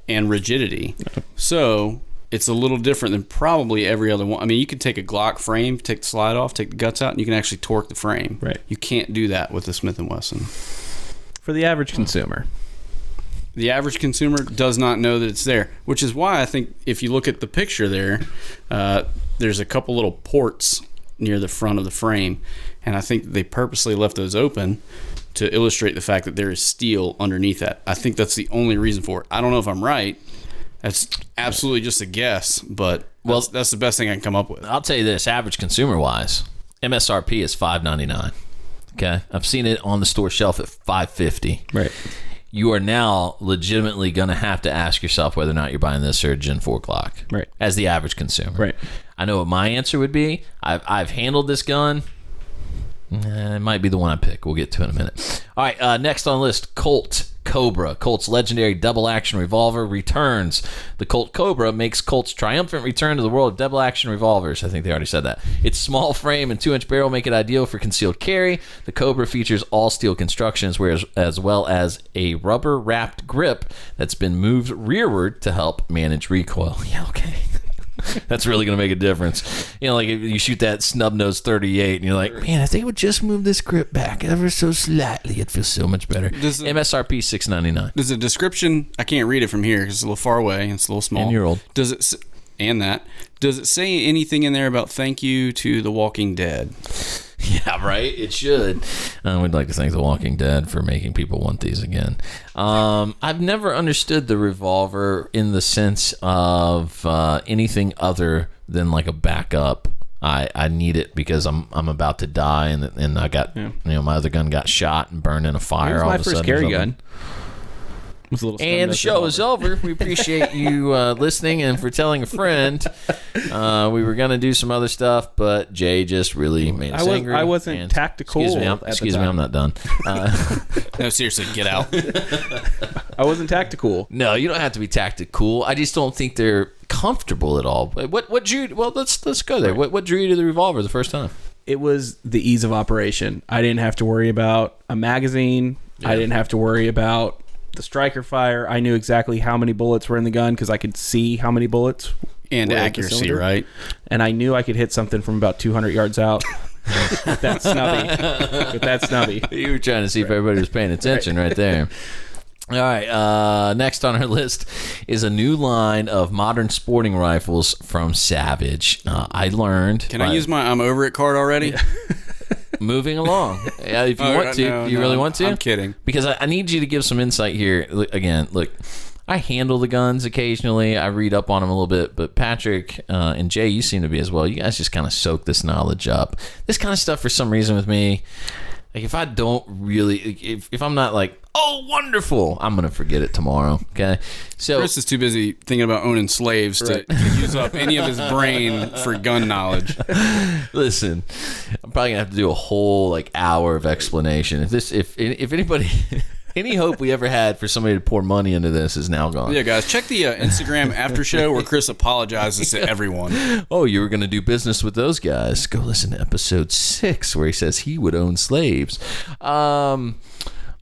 and rigidity. So it's a little different than probably every other one. I mean, you could take a Glock frame, take the slide off, take the guts out, and you can actually torque the frame. Right. You can't do that with the Smith & Wesson. For the average consumer. The average consumer does not know that it's there, which is why I think if you look at the picture there, there's a couple little ports near the front of the frame, and I think they purposely left those open to illustrate the fact that there is steel underneath that. I think that's the only reason for it. I don't know if I'm right. That's absolutely just a guess, but that's the best thing I can come up with. I'll tell you this: average consumer wise, MSRP is $5.99. Okay, I've seen it on the store shelf at $5.50. Right. You are now legitimately going to have to ask yourself whether or not you're buying this or a Gen 4 Glock. Right. As the average consumer. Right. I know what my answer would be. I've handled this gun. It might be the one I pick. We'll get to it in a minute. All right, next on the list, Colt Cobra. Colt's legendary double-action revolver returns. The Colt Cobra makes Colt's triumphant return to the world of double-action revolvers. I think they already said that. Its small frame and 2-inch barrel make it ideal for concealed carry. The Cobra features all-steel constructions, as well as a rubber-wrapped grip that's been moved rearward to help manage recoil. Yeah, okay. That's really going to make a difference. You know, like if you shoot that snub-nosed 38 and you're like, man, if they would just move this grip back ever so slightly, it'd feel so much better. MSRP $6.99. Does the description, I can't read it from here because it's a little far away and it's a little small. And you're old. Does it say anything in there about thank you to The Walking Dead? Yeah, right? It should. We'd like to thank The Walking Dead for making people want these again. I've never understood the revolver in the sense of anything other than like a backup. I need it because I'm about to die, and I got my other gun got shot and burned in a fire. It was my first carry gun. And the show is over. We appreciate you listening and for telling a friend. We were going to do some other stuff, but Jay just really made us angry. I wasn't tactical. Excuse me, I'm not done. No, seriously, get out. I wasn't tactical. No, you don't have to be tactical. I just don't think they're comfortable at all. What drew you? Well, let's go there. What drew you to the revolver the first time? It was the ease of operation. I didn't have to worry about a magazine. Yeah. I didn't have to worry about the striker fire. I knew exactly how many bullets were in the gun because I could see how many bullets and accuracy, right? And I knew I could hit something from about 200 yards out with that snubby. You were trying to see if everybody was paying attention right there. All right, next on our list is a new line of modern sporting rifles from Savage. I learned. Can I use my I'm over it card already? Yeah. Moving along. Yeah, if you want to. You really want to? I'm kidding. Because I need you to give some insight here. Again, look, I handle the guns occasionally. I read up on them a little bit. But Patrick and Jay, you seem to be as well. You guys just kind of soak this knowledge up. This kind of stuff, for some reason with me, like if I don't really, if I'm not like, oh, wonderful, I'm going to forget it tomorrow, okay? So Chris is too busy thinking about owning slaves to use up any of his brain for gun knowledge. Listen, I'm probably going to have to do a whole hour of explanation. If anybody... Any hope we ever had for somebody to pour money into this is now gone. Yeah, guys, check the Instagram after show where Chris apologizes to everyone. Oh, you were going to do business with those guys. Go listen to episode 6 where he says he would own slaves. All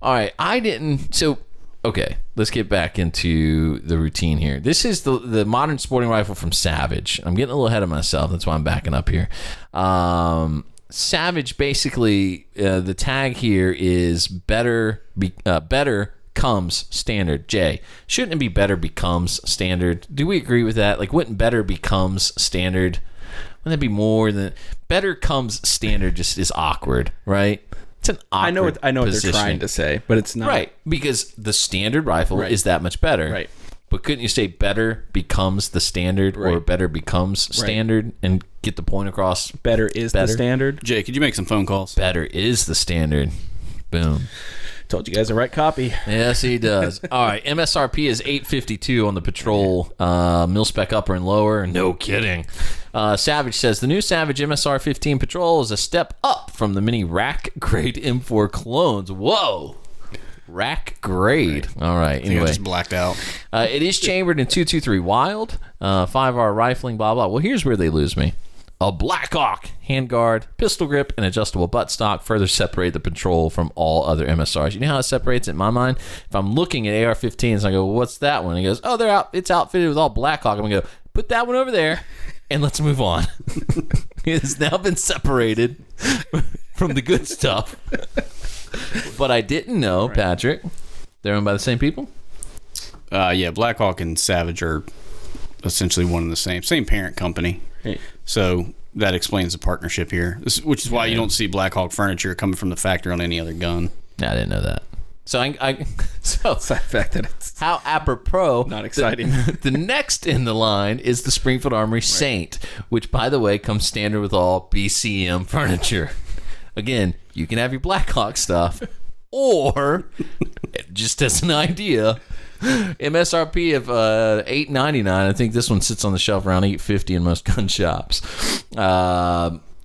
right, I didn't. So, okay, let's get back into the routine here. This is the modern sporting rifle from Savage. I'm getting a little ahead of myself. That's why I'm backing up here. Savage, basically, the tag here is better comes standard. Jay, shouldn't it be better becomes standard? Do we agree with that? Like, wouldn't better becomes standard? Wouldn't that be more than better comes standard? Just is awkward, right? It's an awkward I know what position. They're trying to say, but it's not right, because the standard rifle is that much better, right? But couldn't you say better becomes the standard, or better becomes standard, and get the point across? Better is the standard. Jay, could you make some phone calls? Better is the standard. Boom. Told you guys the right copy. Yes, he does. All right, MSRP is $852 on the Patrol, mil spec upper and lower. No kidding. Savage says the new Savage MSR 15 Patrol is a step up from the mini rack grade M4 clones. Whoa. Rack grade. All right. I Anyway, just blacked out. it is chambered in 223 Wild, 5R rifling, blah, blah. Well, here's where they lose me. A Blackhawk handguard, pistol grip, and adjustable buttstock further separate the Patrol from all other MSRs. You know how it separates it in my mind? If I'm looking at AR-15s, I go, well, what's that one? He goes, oh, it's outfitted with all Blackhawk. I'm going to go, put that one over there, and let's move on. It has now been separated from the good stuff. But I didn't know, Patrick, they're owned by the same people? Yeah, Blackhawk and Savage are essentially one and the same parent company. Hey. So that explains the partnership here, which is why you don't see Blackhawk furniture coming from the factory on any other gun. No, I didn't know that. So It's the fact that it's how apropos. not exciting. The next in the line is the Springfield Armory Saint, which, by the way, comes standard with all BCM furniture. Again, you can have your Blackhawk stuff, or just as an idea, MSRP of $8.99. I think this one sits on the shelf around $8.50 in most gun shops.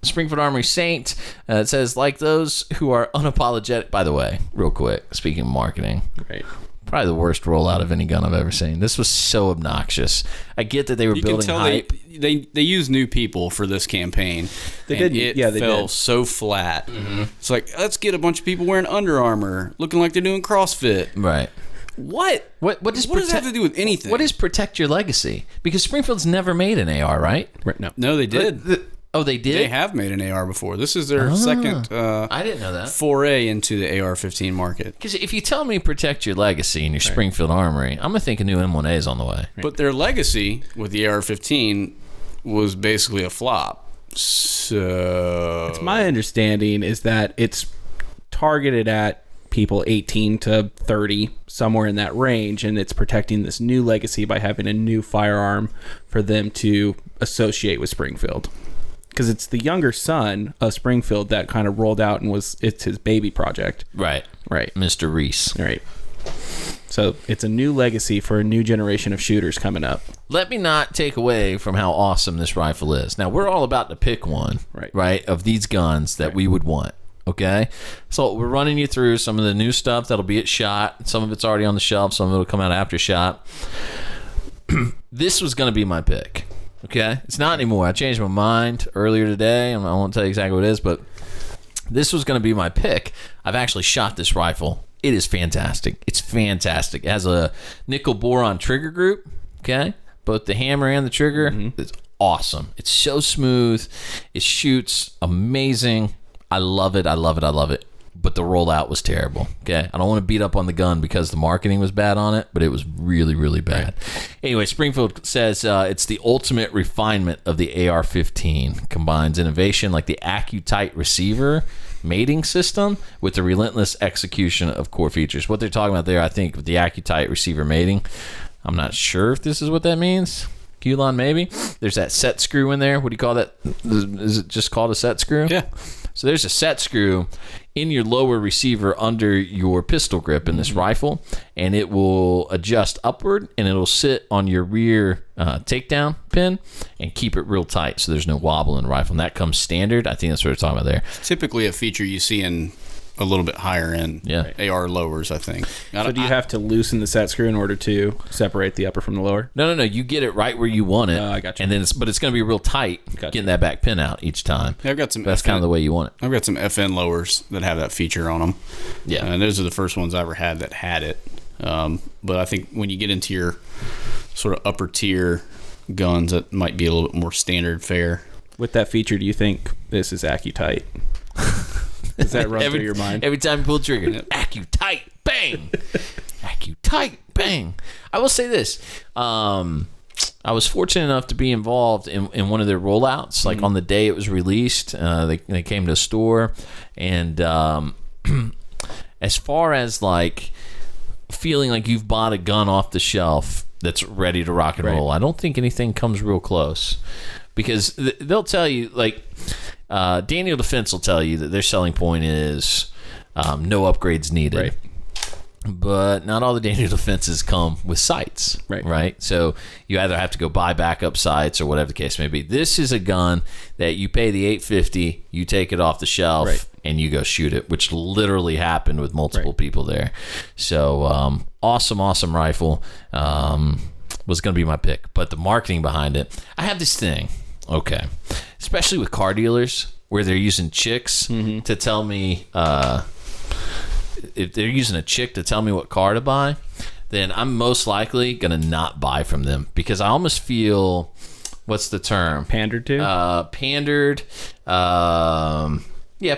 Springfield Armory Saint. It says, like those who are unapologetic. By the way, real quick, speaking of marketing, right. probably the worst rollout of any gun I've ever seen. This was so obnoxious. I get that they were building hype. They used new people for this campaign. They did. It Yeah, they fell did. so flat. Mm-hmm. It's like, let's get a bunch of people wearing Under Armour, looking like they're doing CrossFit. Right. What? What does that have to do with anything? What is protect your legacy? Because Springfield's never made an AR, right? Right. No. No, they did. Oh, they did? They have made an AR before. This is their second I didn't know that. foray into the AR-15 market. Because if you tell me protect your legacy in your Springfield Armory, I'm going to think a new M1A on the way. But their legacy with the AR-15 was basically a flop. So It's my understanding is that it's targeted at people 18 to 30, somewhere in that range, and it's protecting this new legacy by having a new firearm for them to associate with Springfield. Because it's the younger son of Springfield that kind of rolled out and it's his baby project. Right. Right. Mr. Reese. Right. So it's a new legacy for a new generation of shooters coming up. Let me not take away from how awesome this rifle is. Now, we're all about to pick one, right, of these guns that we would want. Okay, so we're running you through some of the new stuff that'll be at SHOT. Some of it's already on the shelf. Some of it will come out after SHOT. This was going to be my pick. Okay, it's not anymore. I changed my mind earlier today. I won't tell you exactly what it is, but this was going to be my pick. I've actually shot this rifle. It is fantastic. It's fantastic. It has a nickel boron trigger group. Okay, both the hammer and the trigger. It's awesome. It's so smooth. It shoots amazing. I love it. I love it. I love it. But the rollout was terrible. Okay. I don't want to beat up on the gun because the marketing was bad on it, but it was really, really bad. Anyway, Springfield says it's the ultimate refinement of the AR-15. Combines innovation like the AccuTight receiver mating system with the relentless execution of core features. What they're talking about there, I think, with the AccuTight receiver mating, I'm not sure if this is what that means. Q-Lon, maybe. There's that set screw in there. What do you call that? Is it just called a set screw? Yeah. So there's a set screw in your lower receiver under your pistol grip in this rifle, and it will adjust upward, and it'll sit on your rear takedown pin and keep it real tight so there's no wobble in the rifle. And that comes standard. I think that's what we're talking about there. Typically a feature you see in a little bit higher end AR lowers, I think. So do you have to loosen the set screw in order to separate the upper from the lower? No. You get it right where you want it. I got you. And then it's going to be real tight getting that back pin out each time. Yeah, I've got some. That's kind of the way you want it. I've got some FN lowers that have that feature on them. Yeah. And those are the first ones I ever had that had it. But I think when you get into your sort of upper tier guns, that might be a little bit more standard fare. With that feature, do you think this is AccuTight? Does that run through your mind? Every time you pull the trigger, AccuTight, bang! AccuTight, bang! I will say this. I was fortunate enough to be involved in one of their rollouts. Like on the day it was released, they came to a store. And as far as like feeling like you've bought a gun off the shelf that's ready to rock and roll, I don't think anything comes real close. Because they'll tell you, like... Daniel Defense will tell you that their selling point is no upgrades needed. But not all the Daniel defenses come with sights, right? So you either have to go buy backup sights or whatever the case may be. This is a gun that you pay the $850, you take it off the shelf, and you go shoot it, which literally happened with multiple people there. So awesome rifle. Was going to be my pick, but the marketing behind it. I have this thing, especially with car dealers where they're using chicks to tell me. If they're using a chick to tell me what car to buy, then I'm most likely going to not buy from them because I almost feel, what's the term? Pandered to? Pandered. Yeah,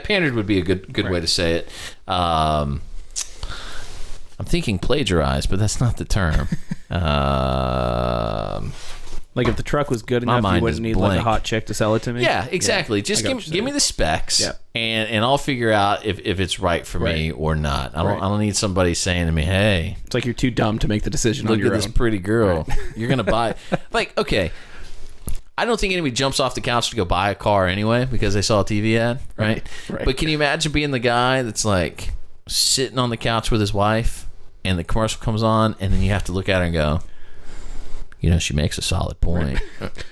pandered would be a good way to say it. I'm thinking plagiarized, but that's not the term. Like if the truck was good enough, you wouldn't need like a hot chick to sell it to me. Yeah, exactly. Yeah, just give me the specs, and I'll figure out if it's right for me or not. I don't need somebody saying to me, "Hey, it's like you're too dumb to make the decision on your own. Look at this pretty girl. You're gonna buy." Like, okay, I don't think anybody jumps off the couch to go buy a car anyway because they saw a TV ad, right? But can you imagine being the guy that's like sitting on the couch with his wife, and the commercial comes on, and then you have to look at her and go, you know, she makes a solid point.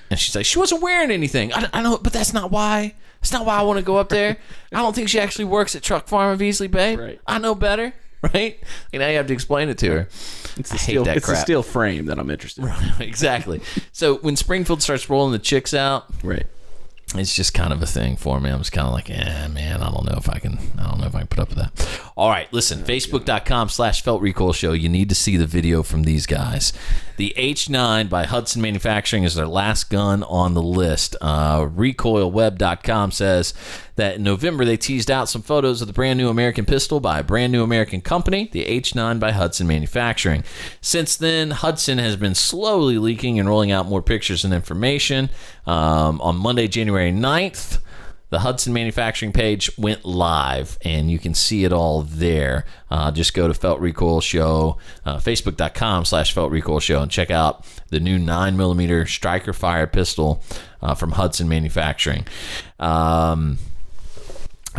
And she's like, she wasn't wearing anything. I know, but that's not why. That's not why I want to go up there. I don't think she actually works at Truck Farm in Beasley Bay. Right. I know better, right? And now you have to explain it to her. It's the steel frame that I'm interested in. Right, exactly. So when Springfield starts rolling the chicks out, it's just kind of a thing for me. I'm just kind of like, man, I don't know if I can put up with that. All right, listen, Facebook.com/Felt Recoil Show. You need to see the video from these guys. The H9 by Hudson Manufacturing is their last gun on the list. RecoilWeb.com says that in November they teased out some photos of the brand new American pistol by a brand new American company, the H9 by Hudson Manufacturing. Since then, Hudson has been slowly leaking and rolling out more pictures and information. On Monday, January 9th, the Hudson Manufacturing page went live, and you can see it all there. Just go to Felt Recoil Show, Facebook.com/Felt Recoil Show, and check out the new 9mm striker fire pistol from Hudson Manufacturing. I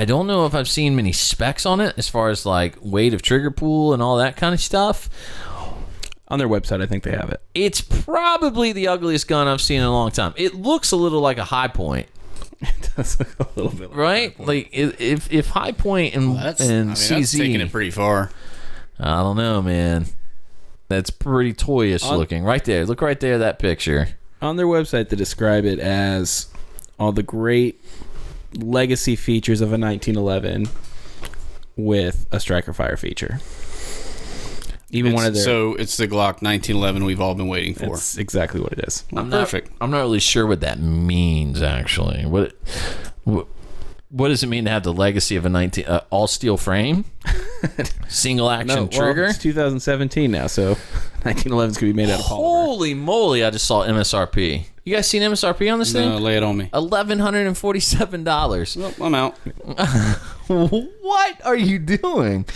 don't know if I've seen many specs on it as far as like weight of trigger pull and all that kind of stuff. On their website, I think they have it. It's probably the ugliest gun I've seen in a long time. It looks a little like a High Point. It does look a little bit like like if High Point and CZ, that's taking it pretty far. I don't know, man. That's pretty toyish looking. Right there, look right there, that picture. On their website, they describe it as all the great legacy features of a 1911 with a striker fire feature. So it's the Glock 1911 we've all been waiting for. That's exactly what it is. Perfect. I'm not really sure what that means, actually. What does it mean to have the legacy of a all steel frame, single action trigger? It's 2017 now, so 1911s could be made out of polymer. Holy moly! I just saw MSRP. You guys seen MSRP on this thing? No, lay it on me. $1,147. Well, I'm out. What are you doing?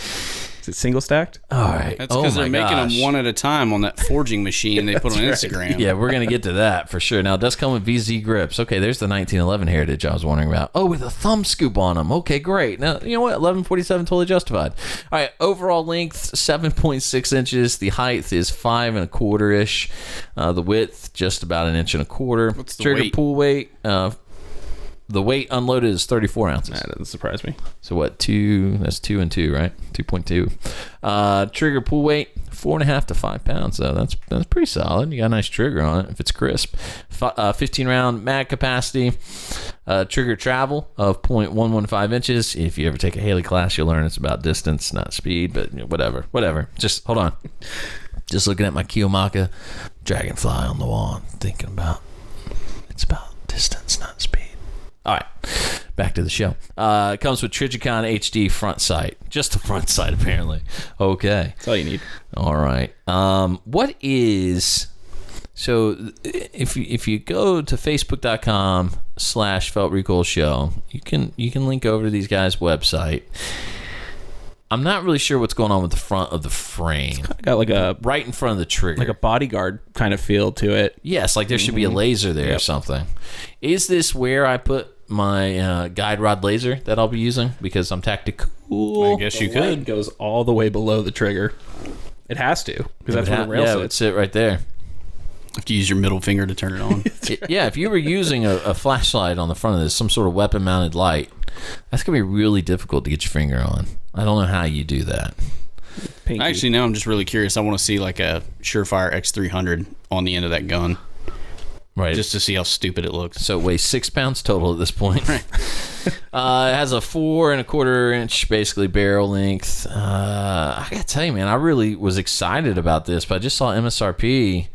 Is it single stacked? All right. That's because they're making them one at a time on that forging machine they put on Instagram. Yeah, we're going to get to that for sure. Now, it does come with VZ grips. Okay, there's the 1911 heritage I was wondering about. Oh, with a thumb scoop on them. Okay, great. Now, you know what? 1147 totally justified. All right, overall length, 7.6 inches. The height is 5 1/4-ish. The width, just about 1 1/4 inches. What's the trigger weight? pull weight? The weight unloaded is 34 ounces. That doesn't surprise me. So what? That's 2 and 2, right? 2.2. Trigger pull weight 4.5 to 5 pounds. So that's pretty solid. You got a nice trigger on it if it's crisp. 15 round mag capacity. Trigger travel of 0.115 inches. If you ever take a Haley class, you'll learn it's about distance, not speed. But whatever. Just hold on. Just looking at my Kiyomaka Dragonfly on the wall, and thinking about it's about distance, not speed. All right, back to the show. It comes with Trijicon HD front sight. Just the front sight, apparently. Okay. That's all you need. All right. What is... So if you go to Facebook.com/Felt Recoil Show, you can link over to these guys' website. I'm not really sure what's going on with the front of the frame. It's got like a... Right in front of the trigger. Like a bodyguard kind of feel to it. Yes, like there should be a laser there or something. Is this where I put my guide rod laser that I'll be using because I'm tactical. I guess you The light could. goes all the way below the trigger. It has to, because that's where the rail it would sits. sit right there. Have to use your middle finger to turn it on. Yeah, if you were using a flashlight on the front of this, some sort of weapon-mounted light, that's going to be really difficult to get your finger on. I don't know how you do that. Pinky. Actually, now I'm just really curious. I want to see like a Surefire X300 on the end of that gun, Right. just to see how stupid it looks. So it weighs 6 pounds total at this point. It has a 4 1/4 inch basically barrel length. I gotta tell you, man, I really was excited about this, but I just saw MSRP.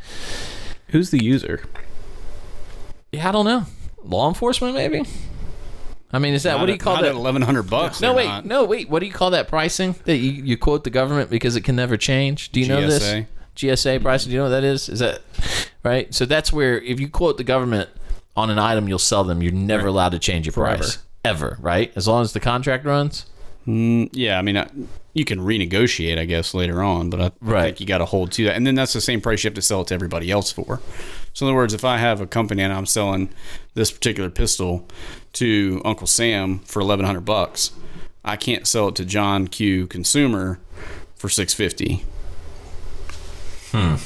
Who's the user? Yeah, I don't know. Law enforcement, maybe. I mean, is that what do you call not that? At $1,100. No, they're wait, not. no, wait. What do you call that pricing that you quote the government because it can never change? Do you know this? GSA. GSA pricing. Do you know what that is? Is that right? So that's where if you quote the government on an item, you'll sell them. You're never allowed to change your Forever. price ever, right? As long as the contract runs. Yeah, I mean, you can renegotiate, I guess, later on, but I Right. think you got to hold to that. And then that's the same price you have to sell it to everybody else for. So in other words, if I have a company and I'm selling this particular pistol to Uncle Sam for $1,100, I can't sell it to John Q. Consumer for $650. All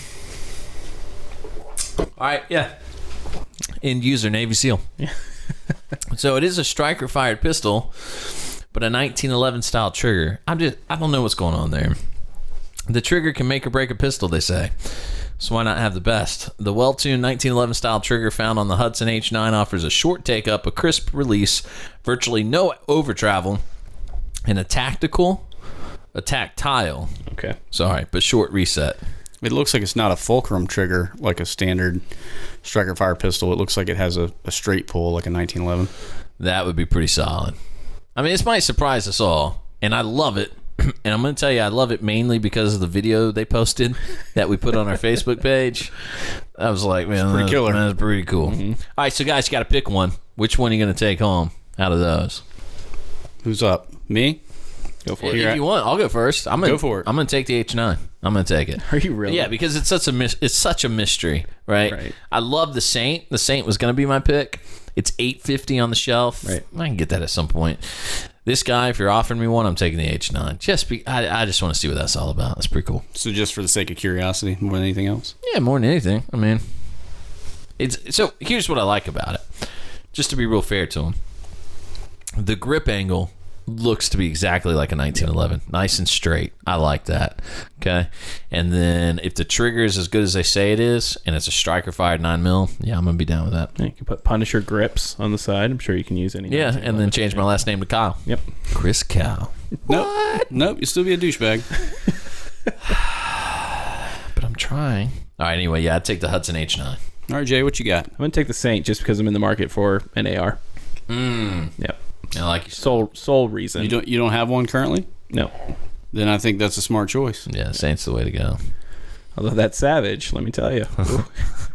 right, yeah. End user Navy SEAL. So it is a striker fired pistol, but a 1911 style trigger. I don't know what's going on there. The trigger can make or break a pistol, they say. So why not have the best? The well-tuned 1911 style trigger found on the Hudson H9 offers a short take-up, a crisp release, virtually no over travel, and a tactile, Okay. but short reset. It looks like it's not a fulcrum trigger like a standard striker fire pistol. It looks like it has a straight pull like a 1911. That would be pretty solid. I mean, this might surprise us all, and I love it. And I'm going to tell you, I love it mainly because of the video they posted that we put on our Facebook page. I was like, man, pretty killer. That's pretty cool. All right, so guys, you got to pick one. Which one are you going to take home out of those? Who's up? Me? Go for If it. you want, I'll go first. Go for it. I'm going to take the H9. I'm going to take it. Are you really? Yeah, because it's such a mystery, right? Right. I love the Saint. The Saint was going to be my pick. It's $850 on the shelf. Right. I can get that at some point. This guy, if you're offering me one, I'm taking the H9. I just want to see what that's all about. That's pretty cool. So just for the sake of curiosity more than anything else? Yeah, more than anything. I mean, so here's what I like about it. Just to be real fair to him, the grip angle looks to be exactly like a 1911, nice and straight. I like that. Okay, and then if the trigger is as good as they say it is, and it's a striker fired 9mm, yeah, I'm gonna be down with that. Yeah, you can put Punisher grips on the side. I'm sure you can use any. Yeah, and then change my last name to Kyle. Yep. Chris Kyle. Nope, you still be a douchebag. But I'm trying. All right. Anyway, yeah, I'd take the Hudson H9. All right, Jay, what you got? I'm gonna take the Saint just because I'm in the market for an AR. Yep. I like you. Sole reason. You don't have one currently? No. Then I think that's a smart choice. Yeah, Saint's the way to go. Although that's savage, let me tell you.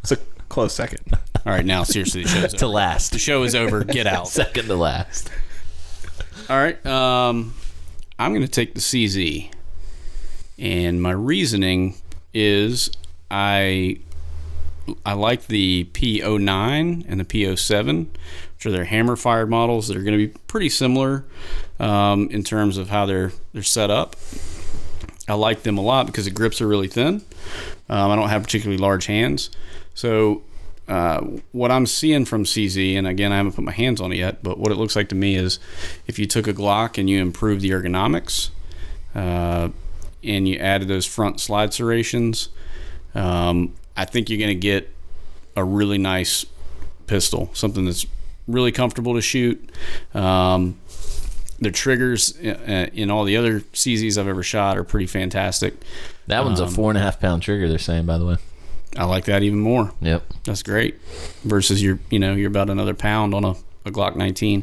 It's a close second. All right, now seriously, the show's To over. last. The show is over. Get out. Second to last. All right, I'm going to take the CZ, and my reasoning is I like the P09 and the P07, which are their hammer-fired models that are going to be pretty similar in terms of how they're set up. I like them a lot because the grips are really thin. I don't have particularly large hands. So what I'm seeing from CZ, and again, I haven't put my hands on it yet, but what it looks like to me is if you took a Glock and you improved the ergonomics and you added those front slide serrations, I think you're going to get a really nice pistol, something that's really comfortable to shoot. The triggers in all the other CZs I've ever shot are pretty fantastic. That one's a 4.5 pound trigger, they're saying, by the way. I like that even more. Yep. That's great. Versus you're about another pound on a Glock 19.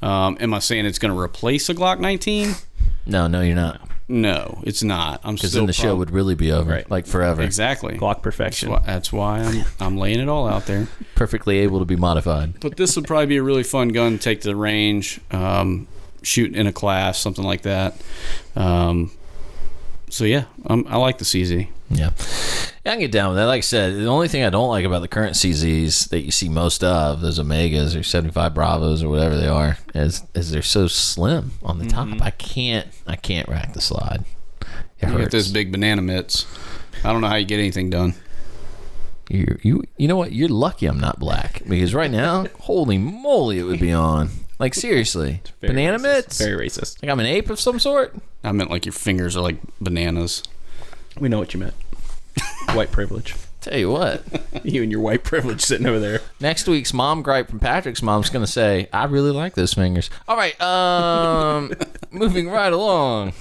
Am I saying it's going to replace a Glock 19? No, you're not. No, it's not. I'm Because still then the show would really be over, Right. like forever. exactly. Glock perfection. That's why I'm laying it all out there. Perfectly able to be modified. But this would probably be a really fun gun to take to the range, shoot in a class, something like that. So yeah, I like the CZ. Yeah, I can get down with that. Like I said, the only thing I don't like about the current CZs that you see most of, those Omegas or 75 Bravos or whatever they are, is they're so slim on the top. I can't rack the slide. It You hurts. got those big banana mitts. I don't know how you get anything done. You know what? You're lucky I'm not black, because right now, holy moly, it would be on. Like, seriously, banana racist. mitts. Very racist. Like I'm an ape of some sort. I meant like your fingers are like bananas. We know what you meant. White privilege. Tell you what, You and your white privilege sitting over there. next week's mom gripe from Patrick's mom's gonna say, "I really like those fingers." All right, moving right along,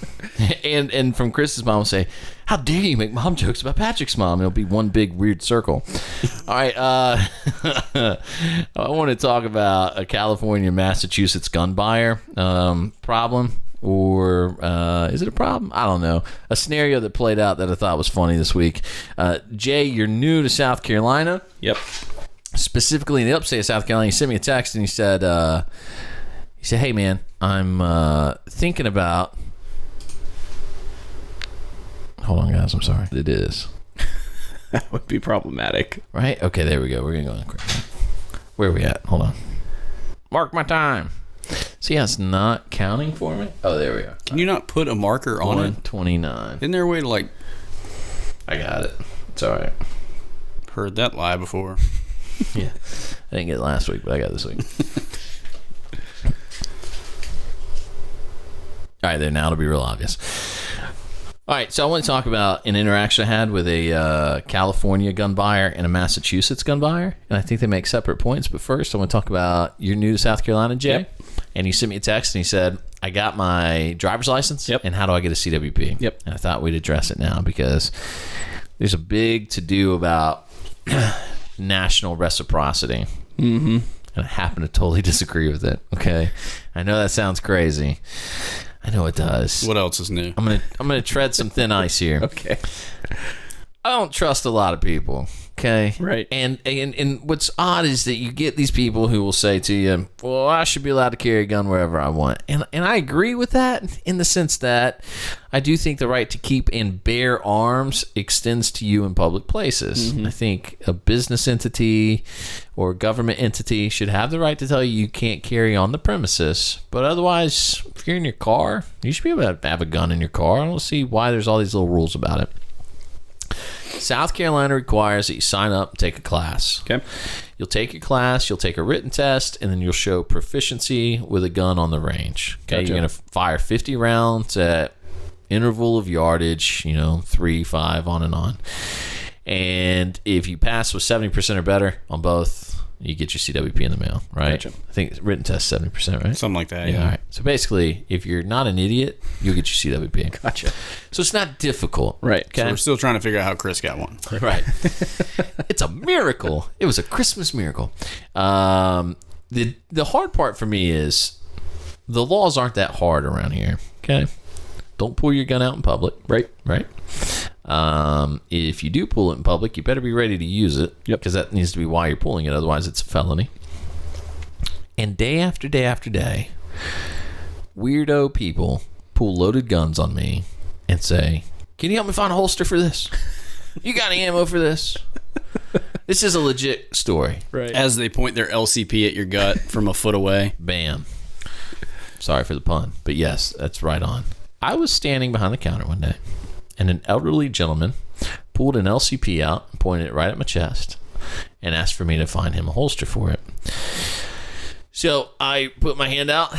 and from Chris's mom will say, "How dare you make mom jokes about Patrick's mom?" It'll be one big weird circle. All right, I want to talk about a California, Massachusetts gun buyer problem. Or is it a problem? I don't know. A scenario that played out that I thought was funny this week. Jay, you're new to South Carolina. Yep. Specifically in the upstate of South Carolina. He sent me a text and he said, "Hey man, I'm thinking about." Hold on, guys. I'm sorry. It is That would be problematic. right. Okay, there we go. We're gonna go on quick. Where are we at? Hold on. Mark my time. See how it's not counting for me? Oh, there we are. Can you not put a marker on it? 129. Isn't there a way to like I got it. It's all right. heard that lie before? Yeah. I didn't get it last week, but I got it this week. All right, there. Now it'll be real obvious. All right, so I want to talk about an interaction I had with a California gun buyer and a Massachusetts gun buyer, and I think they make separate points. But first, I want to talk about you're new to South Carolina, Jay, Yep. and he sent me a text and he said, "I got my driver's license, Yep. and how do I get a CWP?" Yep. And I thought we'd address it now because there's a big to-do about national reciprocity. Mm-hmm. And I happen to totally disagree with it. Okay, I know that sounds crazy. I know it does. What else is new? I'm gonna tread some thin ice here. Okay. I don't trust a lot of people. Okay. Right. And what's odd is that you get these people who will say to you, "Well, I should be allowed to carry a gun wherever I want," and I agree with that in the sense that I do think the right to keep and bear arms extends to you in public places. I think a business entity or a government entity should have the right to tell you can't carry on the premises, but otherwise, if you're in your car, you should be able to have a gun in your car. I don't see why there's all these little rules about it. South Carolina requires that you sign up and take a class. Okay. You'll take your class, you'll take a written test, and then you'll show proficiency with a gun on the range. Okay, Gotcha. You're going to fire 50 rounds at interval of yardage, 3, 5, on and on. And if you pass with 70% or better on both, you get your CWP in the mail, right? Gotcha. I think written test 70%, right? Something like that. Yeah. Yeah. All right. So basically, if you're not an idiot, you'll get your CWP. Gotcha. So it's not difficult. Right. Okay. So we're still trying to figure out how Chris got one. Right. It's a miracle. It was a Christmas miracle. The hard part for me is the laws aren't that hard around here. Okay. Don't pull your gun out in public. Right. Right. If you do pull it in public, you better be ready to use it. Yep. Because that needs to be why you're pulling it. Otherwise, it's a felony. And day after day after day, weirdo people pull loaded guns on me and say, "Can you help me find a holster for this? You got any ammo for this?" This is a legit story. Right. As they point their LCP at your gut from a foot away. Bam. Sorry for the pun, but yes, that's right on. I was standing behind the counter one day, and an elderly gentleman pulled an LCP out and pointed it right at my chest and asked for me to find him a holster for it. So I put my hand out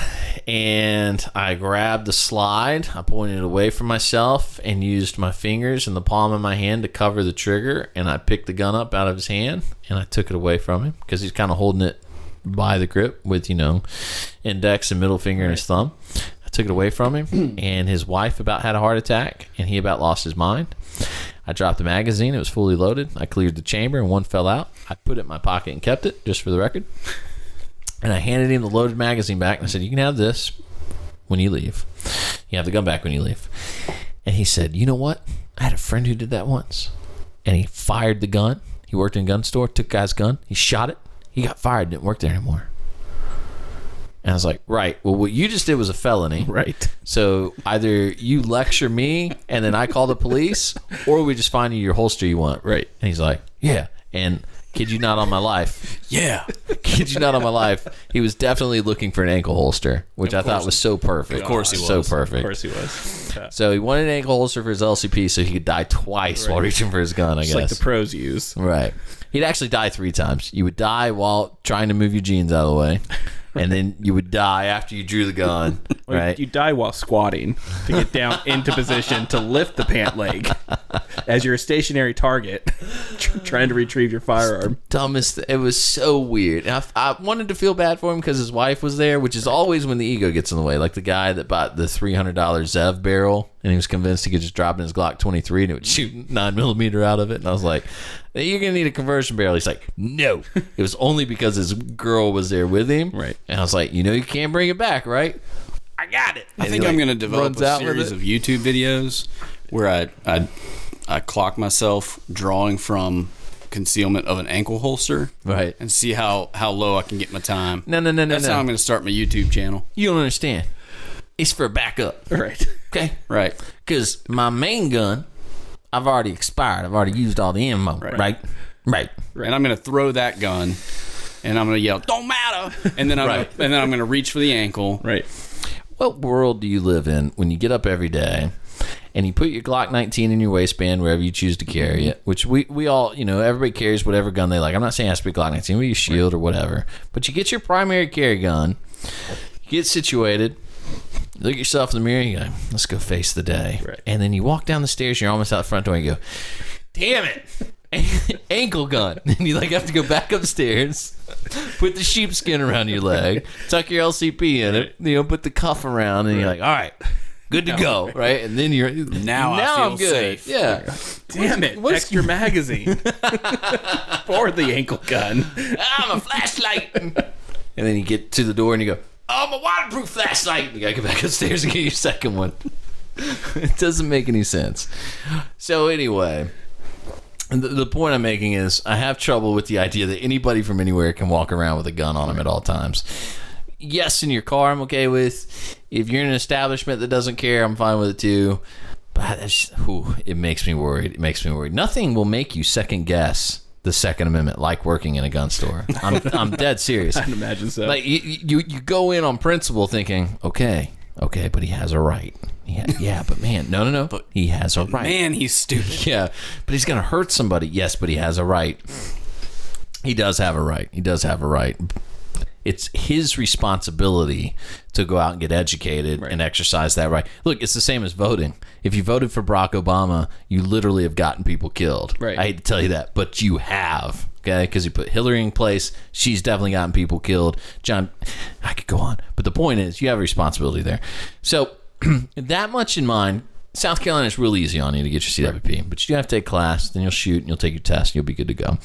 and I grabbed the slide. I pointed it away from myself and used my fingers and the palm of my hand to cover the trigger. And I picked the gun up out of his hand and I took it away from him because he's kind of holding it by the grip with, index and middle finger and his thumb. I took it away from him, and his wife about had a heart attack and he about lost his mind. I dropped the magazine. It was fully loaded. I cleared the chamber and one fell out. I put it in my pocket and kept it, just for the record. And I handed him the loaded magazine back and I said, "You can have this when you leave. You have the gun back when you leave." And he said, "You know what? I had a friend who did that once." And he fired the gun. He worked in a gun store, took a guy's gun. He shot it. He got fired, didn't work there anymore. And I was like, right. Well, what you just did was a felony. Right. So either you lecture me and then I call the police, or we just find you your holster you want. Right. And he's like, yeah. And kid you not on my life. Yeah. Kid you not on my life. He was definitely looking for an ankle holster, which I thought was so perfect. Of course he was. So perfect. Of course he was. Yeah. So he wanted an ankle holster for his LCP so he could die twice while reaching for his gun, I Just guess. like the pros use. Right. He'd actually die 3 times. You would die while trying to move your jeans out of the way. And then you would die after you drew the gun, right? You die while squatting to get down into position to lift the pant leg as you're a stationary target trying to retrieve your firearm. Dumbest. It was so weird. And I wanted to feel bad for him because his wife was there, which is always when the ego gets in the way. Like the guy that bought the $300 Zev barrel, and he was convinced he could just drop in his Glock 23 and it would shoot 9mm out of it. And I was like, you're going to need a conversion barrel. He's like, no. It was only because his girl was there with him. Right. And I was like, you can't bring it back, right? I got it. I think I'm going to develop a series of YouTube videos where I clock myself drawing from concealment of an ankle holster, right, and see how low I can get my time. No. That's how I'm going to start my YouTube channel. You don't understand. It's for backup. Right. Okay? Right. Because my main gun, I've already expired. I've already used all the ammo. Right. And I'm going to throw that gun, and I'm going to yell, "Don't matter!" And then I'm going to reach for the ankle. Right. What world do you live in when you get up every day and you put your Glock 19 in your waistband wherever you choose to carry it? Which we all, everybody carries whatever gun they like. I'm not saying it has to be Glock 19, maybe a shield or whatever. But you get your primary carry gun, you get situated, look at yourself in the mirror, and you go, let's go face the day. Right. And then you walk down the stairs, you're almost out the front door, and you go, damn it, ankle gun. And you have to go back upstairs, put the sheepskin around your leg, tuck your LCP in it, put the cuff around, and you're like, all right, good to go, right? And then you're now I feel I'm good. safe. Yeah. Damn it. Extra magazine for the ankle gun. I'm a flashlight. And then you get to the door and you go, oh, I'm a waterproof flashlight. You gotta go back upstairs and get your second one. It doesn't make any sense. So anyway, the point I'm making is I have trouble with the idea that anybody from anywhere can walk around with a gun on them at all times. Yes, in your car I'm okay with. If you're in an establishment that doesn't care, I'm fine with it too. But it makes me worried. It makes me worried. Nothing will make you second guess the Second Amendment like working in a gun store. I'm dead serious. I'd imagine so. Like you go in on principle thinking, okay, but he has a right. Yeah, but man, no. But he has a right. Man, he's stupid. Yeah, but he's gonna hurt somebody. Yes, but he has a right. He does have a right. It's his responsibility to go out and get educated and exercise that right. Look, it's the same as voting. If you voted for Barack Obama, you literally have gotten people killed. Right. I hate to tell you that, but you have. Okay, because you put Hillary in place, she's definitely gotten people killed. John, I could go on, but the point is, you have a responsibility there. So, that much in mind, South Carolina is real easy on you to get your CWP, but you do have to take class, then you'll shoot, and you'll take your test, and you'll be good to go.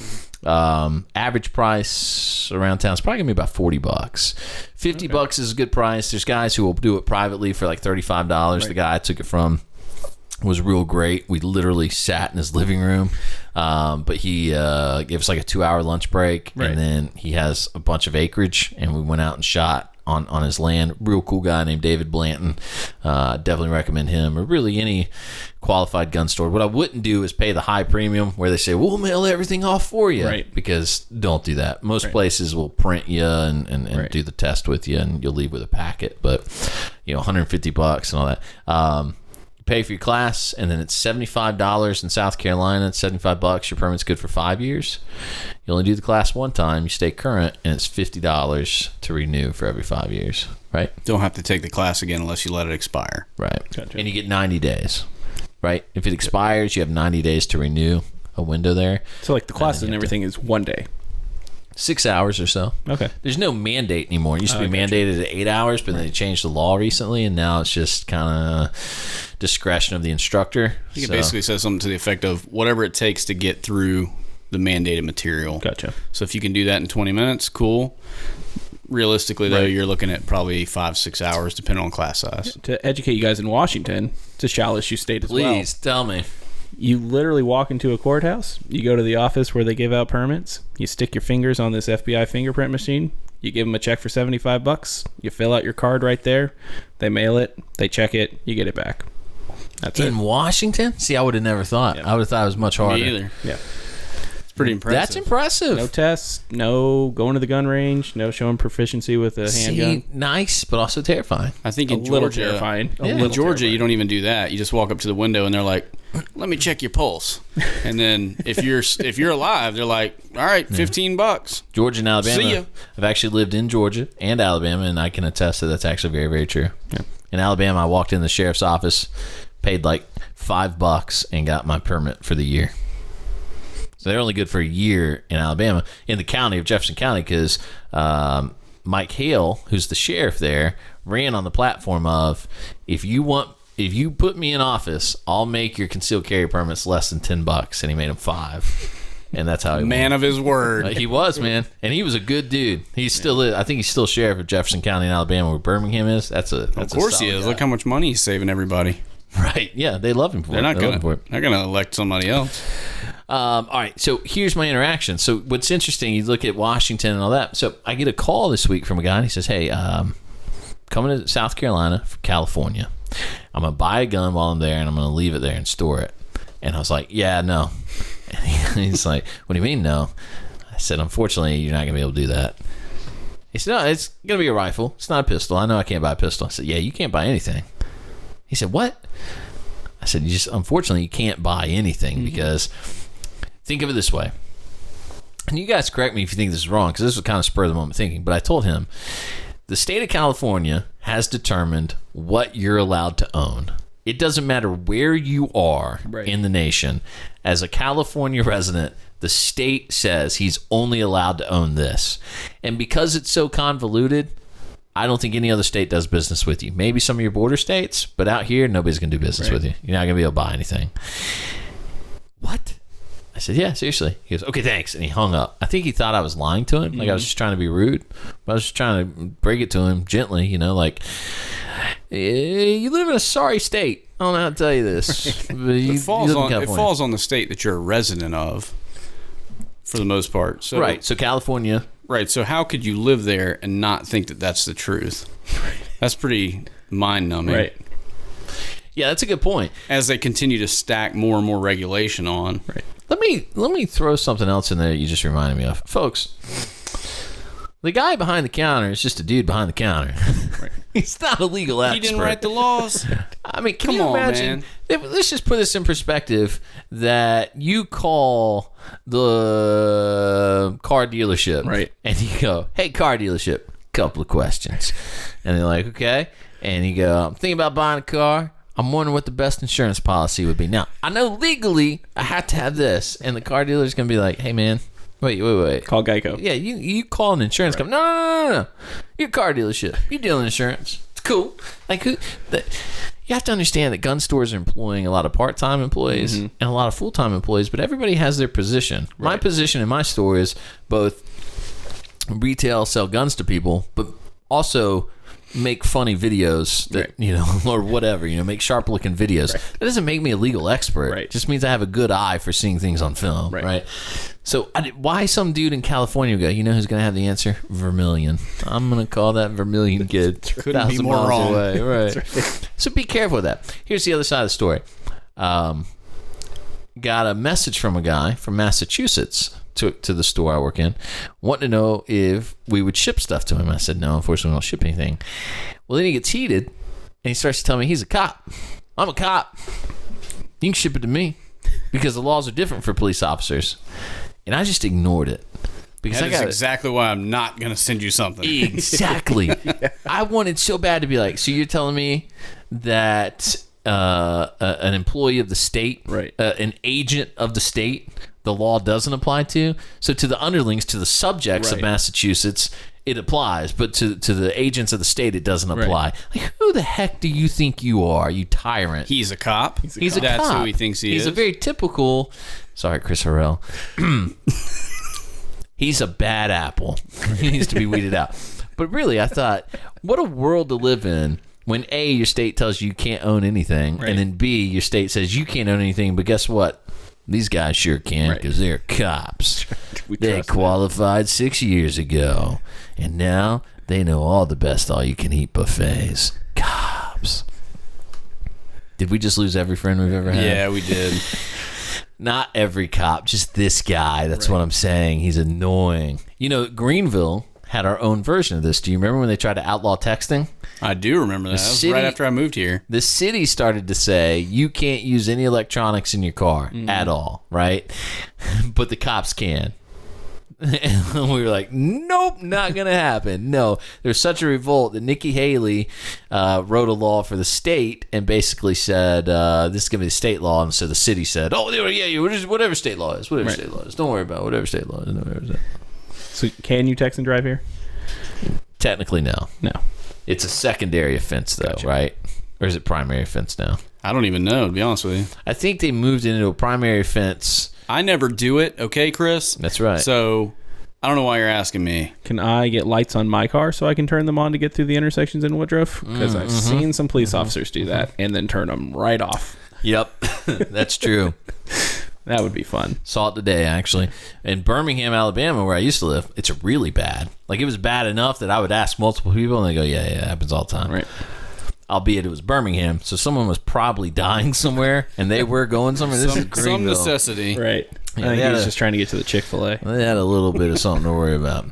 Average price around town is probably gonna be about $40. $50 is a good price. There's guys who will do it privately for like $35. Right. The guy I took it from was real great. We literally sat in his living room, but he gave us like a 2-hour lunch break, and then he has a bunch of acreage, and we went out and shot on his land. Real cool guy named David Blanton. Definitely recommend him, or really any qualified gun store. What I wouldn't do is pay the high premium where they say, we'll mail everything off for you. Right. Because don't do that. Most places will print you and do the test with you, and you'll leave with a packet. But $150 and all that. Pay for your class, and then it's $75 in South Carolina. It's $75. Your permit's good for 5 years. You only do the class one time. You stay current, and it's $50 to renew for every 5 years. Right? Don't have to take the class again unless you let it expire. Right. Gotcha. And you get 90 days. Right? If it expires, you have 90 days to renew. A window there. So like the classes and everything is 1 day. 6 hours or so. Okay. There's no mandate anymore. It used to be mandated at 8 hours, but then they changed the law recently, and now it's just kind of discretion of the instructor. I think it basically says something to the effect of whatever it takes to get through the mandated material. Gotcha. So if you can do that in 20 minutes, cool. Realistically, though, you're looking at probably 5-6 hours, depending on class size. To educate you guys in Washington, it's a shall issue state as well. Please, tell me. You literally walk into a courthouse, you go to the office where they give out permits, you stick your fingers on this FBI fingerprint machine, You give them a check for $75. You fill out your card right there. They mail it. They check it. You get it back. That's In it. Washington? See, I would have never thought. Yeah. I would have thought it was much harder. Me either. Yeah. It's pretty impressive. That's impressive. No tests. No going to the gun range. No showing proficiency with a handgun. See, nice, but also terrifying. I think A in little Georgia, terrifying. A Yeah. little in Georgia, terrifying. you don't even do that. You just walk up to the window and they're like, "Let me check your pulse." And then if you're alive, they're like, "All right, $15." Georgia and Alabama. See ya. I've actually lived in Georgia and Alabama, and I can attest that that's actually very, very true. Yeah. In Alabama, I walked in the sheriff's office, paid like $5, and got my permit for the year. So they're only good for a year in Alabama, in the county of Jefferson County, because Mike Hale, who's the sheriff there, ran on the platform of, if you put me in office, I'll make your concealed carry permits less than $10, and he made them $5. And that's how he Man won. of his word. He was, man, and he was a good dude. He still is. I think he's still sheriff of Jefferson County in Alabama, where Birmingham is. That's Of course he is. Look how much money he's saving everybody. right. Yeah, they love him for They're it. not They love him gonna. for it. They're gonna elect somebody else. All right, so here's my interaction. So what's interesting, you look at Washington and all that. So I get a call this week from a guy, and he says, hey, coming to South Carolina from California. I'm going to buy a gun while I'm there, and I'm going to leave it there and store it. And I was like, yeah, no. And he's like, what do you mean, no? I said, unfortunately, you're not going to be able to do that. He said, no, it's going to be a rifle. It's not a pistol. I know I can't buy a pistol. I said, yeah, you can't buy anything. He said, what? I said, unfortunately, you can't buy anything because think of it this way. And you guys correct me if you think this is wrong, because this was kind of spur of the moment thinking. But I told him, the state of California has determined what you're allowed to own. It doesn't matter where you are in the nation. As a California resident, the state says he's only allowed to own this. And because it's so convoluted, I don't think any other state does business with you. Maybe some of your border states, but out here, nobody's going to do business with you. You're not going to be able to buy anything. What? I said, yeah, seriously. He goes, okay, thanks. And he hung up. I think he thought I was lying to him. Like I was just trying to be rude. But I was just trying to break it to him gently, like, you live in a sorry state. I don't know how to tell you this. But It falls on the state that you're a resident of, for the most part. So, right. So California. Right. So how could you live there and not think that that's the truth? That's pretty mind-numbing. Right. Yeah, that's a good point. As they continue to stack more and more regulation on. Right. Let me throw something else in there that you just reminded me of. Folks, the guy behind the counter is just a dude behind the counter. Right. He's not a legal expert. He didn't write the laws. I mean, Come you on, imagine? Let's just put this in perspective, that you call the car dealership. Right. And you go, hey, car dealership, couple of questions. And they're like, okay. And you go, I'm thinking about buying a car. I'm wondering what the best insurance policy would be. Now, I know legally I have to have this. And the car dealer's going to be like, hey, man, wait. Call Geico. Yeah, you call an insurance company. No. You're a car dealership. You're dealing insurance. It's cool. Like, you have to understand that gun stores are employing a lot of part-time employees and a lot of full-time employees, but everybody has their position. Right. My position in my store is both retail, sell guns to people, but also make funny videos that, or whatever, make sharp looking videos. Right. That doesn't make me a legal expert. Right. It just means I have a good eye for seeing things on film. Right. So why some dude in California go, who's going to have the answer? Vermilion. I'm going to call that Vermilion kid. Couldn't be more wrong. Away. Right. So be careful with that. Here's the other side of the story. Got a message from a guy from Massachusetts to the store I work in, wanting to know if we would ship stuff to him. I said, no, unfortunately we don't ship anything. Well, then he gets heated and he starts to tell me he's a cop. I'm a cop. You can ship it to me because the laws are different for police officers. And I just ignored it. Because That's exactly why I'm not going to send you something. Exactly. Yeah. I wanted so bad to be like, so you're telling me that an employee of the state, an agent of the state, the law doesn't apply to? So to the underlings, to the subjects of Massachusetts, it applies, but to the agents of the state, it doesn't apply. Right. Like, who the heck do you think you are, you tyrant? He's a cop. He's a cop. That's who he thinks he is. He's a very typical... Sorry, Chris Harrell. He's a bad apple. He needs to be weeded out. But really, I thought, what a world to live in when A, your state tells you can't own anything, and then B, your state says you can't own anything, but guess what? These guys sure can because they're cops. We They trust qualified 6 years ago, and now they know all the best all-you-can-eat buffets. Cops. Did we just lose every friend we've ever had? Yeah, we did. Not every cop, just this guy. That's what I'm saying. He's annoying. You know, Greenville had our own version of this. Do you remember when they tried to outlaw texting? I do remember that. That was city- right after I moved here. The city started to say you can't use any electronics in your car at all, right? But the cops can. And we were like, nope, not going to happen. No, there's such a revolt that Nikki Haley wrote a law for the state and basically said, this is going to be the state law. And so the city said, oh, yeah, whatever state law is, state law is. Don't worry about it. Whatever state law is. So can you text and drive here? Technically, no. No. It's a secondary offense, though, right? Or is it primary offense now? I don't even know, to be honest with you. I think they moved it into a primary offense. I never do it, okay, Chris? That's right. So I don't know why you're asking me. Can I get lights on my car so I can turn them on to get through the intersections in Woodruff? Because I've seen some police officers do that and then turn them right off. Yep, that's true. That would be fun. Saw it today, actually. In Birmingham, Alabama, where I used to live, it's really bad. Like, it was bad enough that I would ask multiple people, and they go, yeah, it happens all the time. Right. Albeit it was Birmingham, so someone was probably dying somewhere, and they were going somewhere. This is Some Greenville. necessity. Right. Yeah, I think they he had was a- just trying to get to the Chick-fil-A. They had a little bit of something to worry about.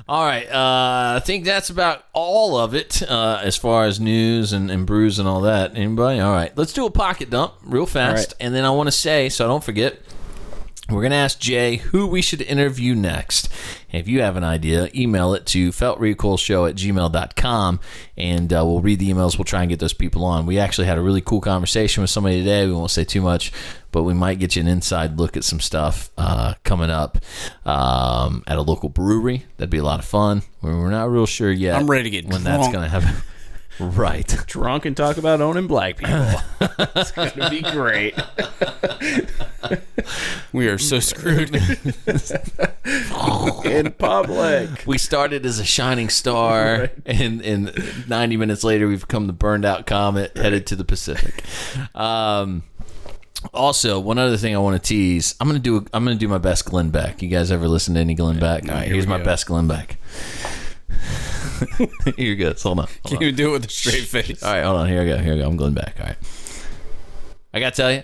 All right. I think that's about all of it as far as news and brews and all that. Anybody? All right. Let's do a pocket dump real fast. right. And then I want to say, so I don't forget, we're going to ask Jay who we should interview next. If you have an idea, email it to feltrecoilshow@gmail.com, and we'll read the emails. We'll try and get those people on. We actually had a really cool conversation with somebody today. We won't say too much, but we might get you an inside look at some stuff coming up at a local brewery. That'd be a lot of fun. We're not real sure yet. I'm ready to get when drunk. that's going to happen. Right. Drunk and talk about owning black people. It's going to be great. We are so screwed. In public. We started as a shining star, Right. and 90 minutes later, we've become the burned out comet headed to the Pacific. Also, one other thing I want to tease: I'm gonna do my best Glenn Beck. You guys ever listen to any Glenn Beck? No, All right, here here's we my go. best Glenn Beck. Here you go. Hold on. Can't even do it with a straight face. All right, hold on. Here I go. I'm Glenn Beck. All right. I gotta tell you,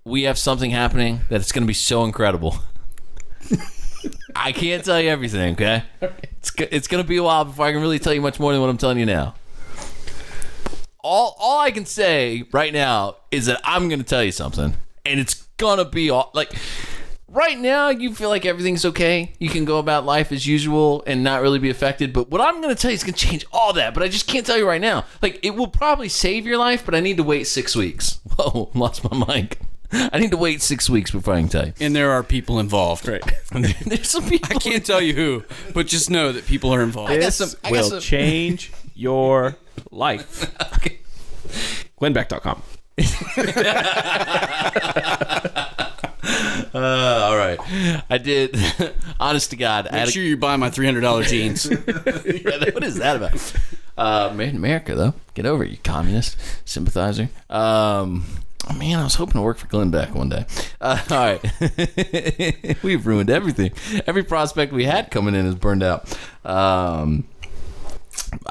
we have something happening that it's gonna be so incredible. I can't tell you everything, okay? It's gonna be a while before I can really tell you much more than what I'm telling you now. All I can say right now is that I'm gonna tell you something, and it's gonna be like. Right now, you feel like everything's okay. You can go about life as usual and not really be affected. But what I'm going to tell you is going to change all that. But I just can't tell you right now. Like, it will probably save your life, but I need to wait 6 weeks. Whoa, lost my mic. I need to wait 6 weeks before I can tell you. And there are people involved. Right. There's some people. I can't tell you who, but just know that people are involved. got This some- I got will some- change your life. Okay. GlennBeck.com. All right. I did. Honest to God. I Make had sure you buy my $300 jeans. what is that about? Made in America, though. Get over it, you communist sympathizer. Oh, man, I was hoping to work for Glenn Beck one day. All right. We've ruined everything. Every prospect we had coming in is burned out.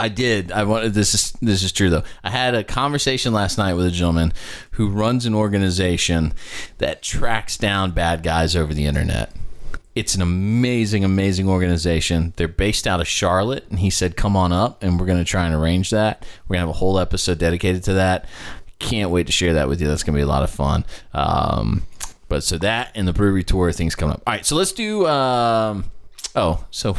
This is true, though. I had a conversation last night with a gentleman who runs an organization that tracks down bad guys over the internet. It's an amazing, amazing organization. They're based out of Charlotte, and he said, come on up, and we're going to try and arrange that. We're going to have a whole episode dedicated to that. Can't wait to share that with you. That's going to be a lot of fun. But so that and the brewery tour thing's coming up. All right, so let's do... so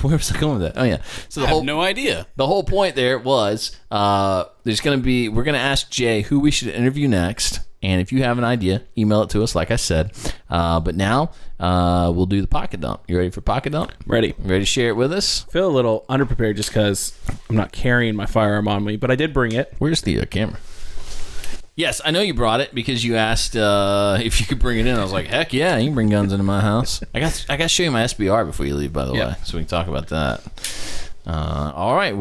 where was I going with that? Oh, yeah. So I have no idea. the whole point there was we're going to ask Jay who we should interview next. And if you have an idea, email it to us, like I said. But now we'll do the pocket dump. You ready for pocket dump? Ready. Ready to share it with us? Feel a little underprepared just because I'm not carrying my firearm on me, but I did bring it. Where's the camera? Yes, I know you brought it because you asked if you could bring it in. I was like, heck yeah, you can bring guns into my house. I got to show you my SBR before you leave, by the way, so we can talk about that. All right,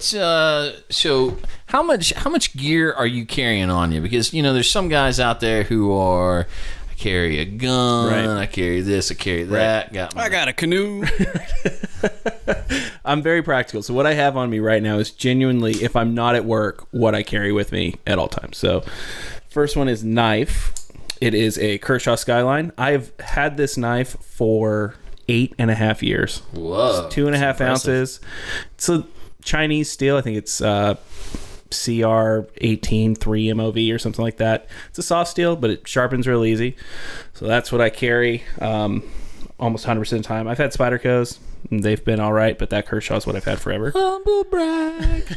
so how much gear are you carrying on you? Because there's some guys out there who are, I I carry a gun. Right. I carry this. I carry that. I got a canoe. I'm very practical. So what I have on me right now is genuinely, if I'm not at work, what I carry with me at all times. So first one is knife. It is a Kershaw Skyline. I've had this knife for 8.5 years. Whoa. It's 2.5 ounces. It's a Chinese steel. I think it's CR18 3 MOV or something like that. It's a soft steel, but it sharpens real easy. So that's what I carry almost 100% of the time. I've had Spydercos. They've been all right, but that Kershaw is what I've had forever. Humble brag.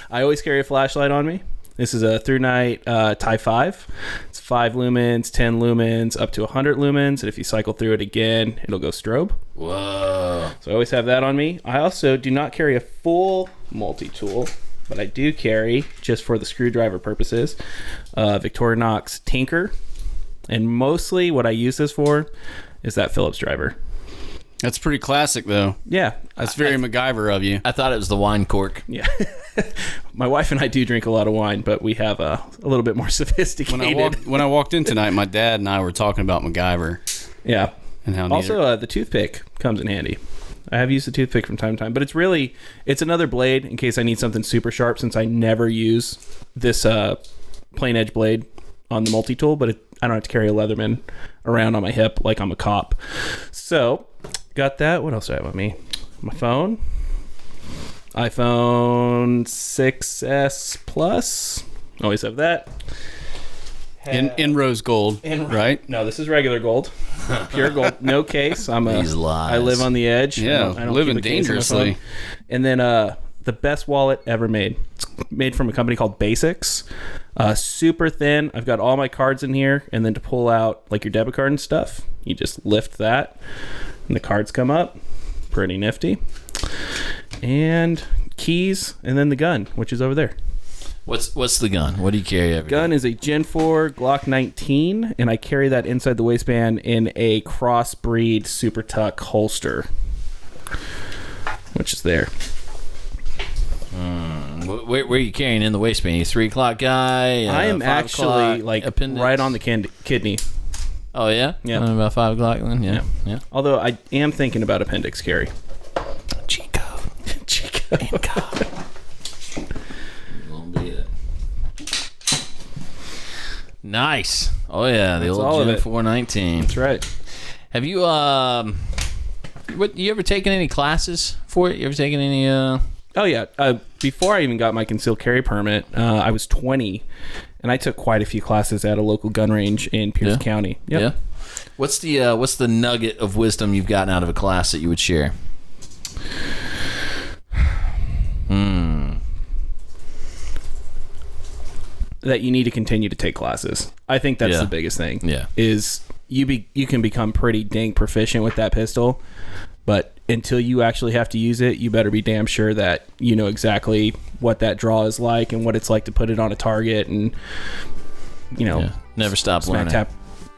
I always carry a flashlight on me. This is a through night Tie 5. It's 5 lumens, 10 lumens, up to 100 lumens. And if you cycle through it again, it'll go strobe. Whoa. So I always have that on me. I also do not carry a full multi-tool, but I do carry, just for the screwdriver purposes, Victorinox Tinker. And mostly what I use this for is that Phillips driver. That's pretty classic, though. Yeah. That's very MacGyver of you. I thought it was the wine cork. Yeah. My wife and I do drink a lot of wine, but we have a little bit more sophisticated. When I walked in tonight, my dad and I were talking about MacGyver. Yeah. And how also, the toothpick comes in handy. I have used the toothpick from time to time, but it's another blade in case I need something super sharp, since I never use this plain edge blade on the multi-tool, but I don't have to carry a Leatherman around on my hip like I'm a cop. So, got that. What else do I have on me? My phone. iPhone 6S Plus. Always have that. in rose gold, right? No, this is regular gold. Pure gold. No case. These lies. I live on the edge. Yeah, I don't living keep a case on my phone. dangerously. And then the best wallet ever made. It's made from a company called Basics. Super thin. I've got all my cards in here, and then to pull out like your debit card and stuff, you just lift that, and the cards come up. Pretty nifty. And keys, and then the gun, which is over there. What's the gun? What do you carry every Gun day? is a Gen 4 Glock 19, and I carry that inside the waistband in a crossbreed Super Tuck holster, which is there. Where are you carrying in the waistband? You 3 o'clock guy? I am 5 actually o'clock, like appendix? right on the kidney. Oh, yeah? Yeah. About 5 o'clock then? Yeah. Although I am thinking about appendix carry. Chico. Chico. Nice. Oh yeah, the That's all old of Gen it. 419. That's right. Have you you ever taken any classes for it? You ever taken any Oh yeah. Before I even got my concealed carry permit, I was 20, and I took quite a few classes at a local gun range in Pierce County. Yep. Yeah. What's the nugget of wisdom you've gotten out of a class that you would share? That you need to continue to take classes. I think that's the biggest thing. Yeah. Is you can become pretty dang proficient with that pistol, but until you actually have to use it, you better be damn sure that you know exactly what that draw is like and what it's like to put it on a target, and Never stop smack learning. tap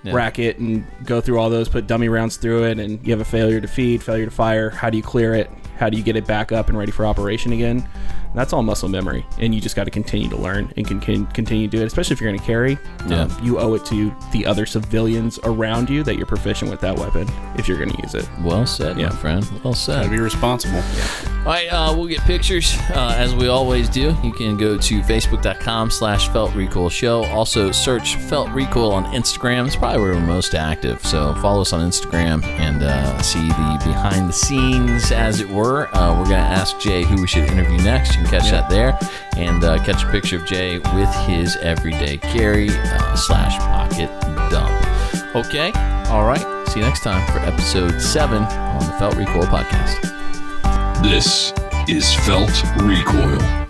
racket and go through all those, put dummy rounds through it, and you have a failure to feed, failure to fire. How do you clear it? How do you get it back up and ready for operation again? That's all muscle memory, and you just got to continue to learn and continue to do it, especially if you're going to carry. You owe it to the other civilians around you that you're proficient with that weapon if you're going to use it. Well said, my friend. Well said. Gotta be responsible. All right, we'll get pictures as we always do. You can go to facebook.com/Felt Recoil Show. Also, search Felt Recoil on Instagram. It's probably where we're most active. So follow us on Instagram and see the behind the scenes, as it were. We're going to ask Jay who we should interview next. You can catch that there, and catch a picture of Jay with his everyday carry /pocket dump. Okay, all right. See you next time for episode 7 on the Felt Recoil Podcast. This is Felt Recoil.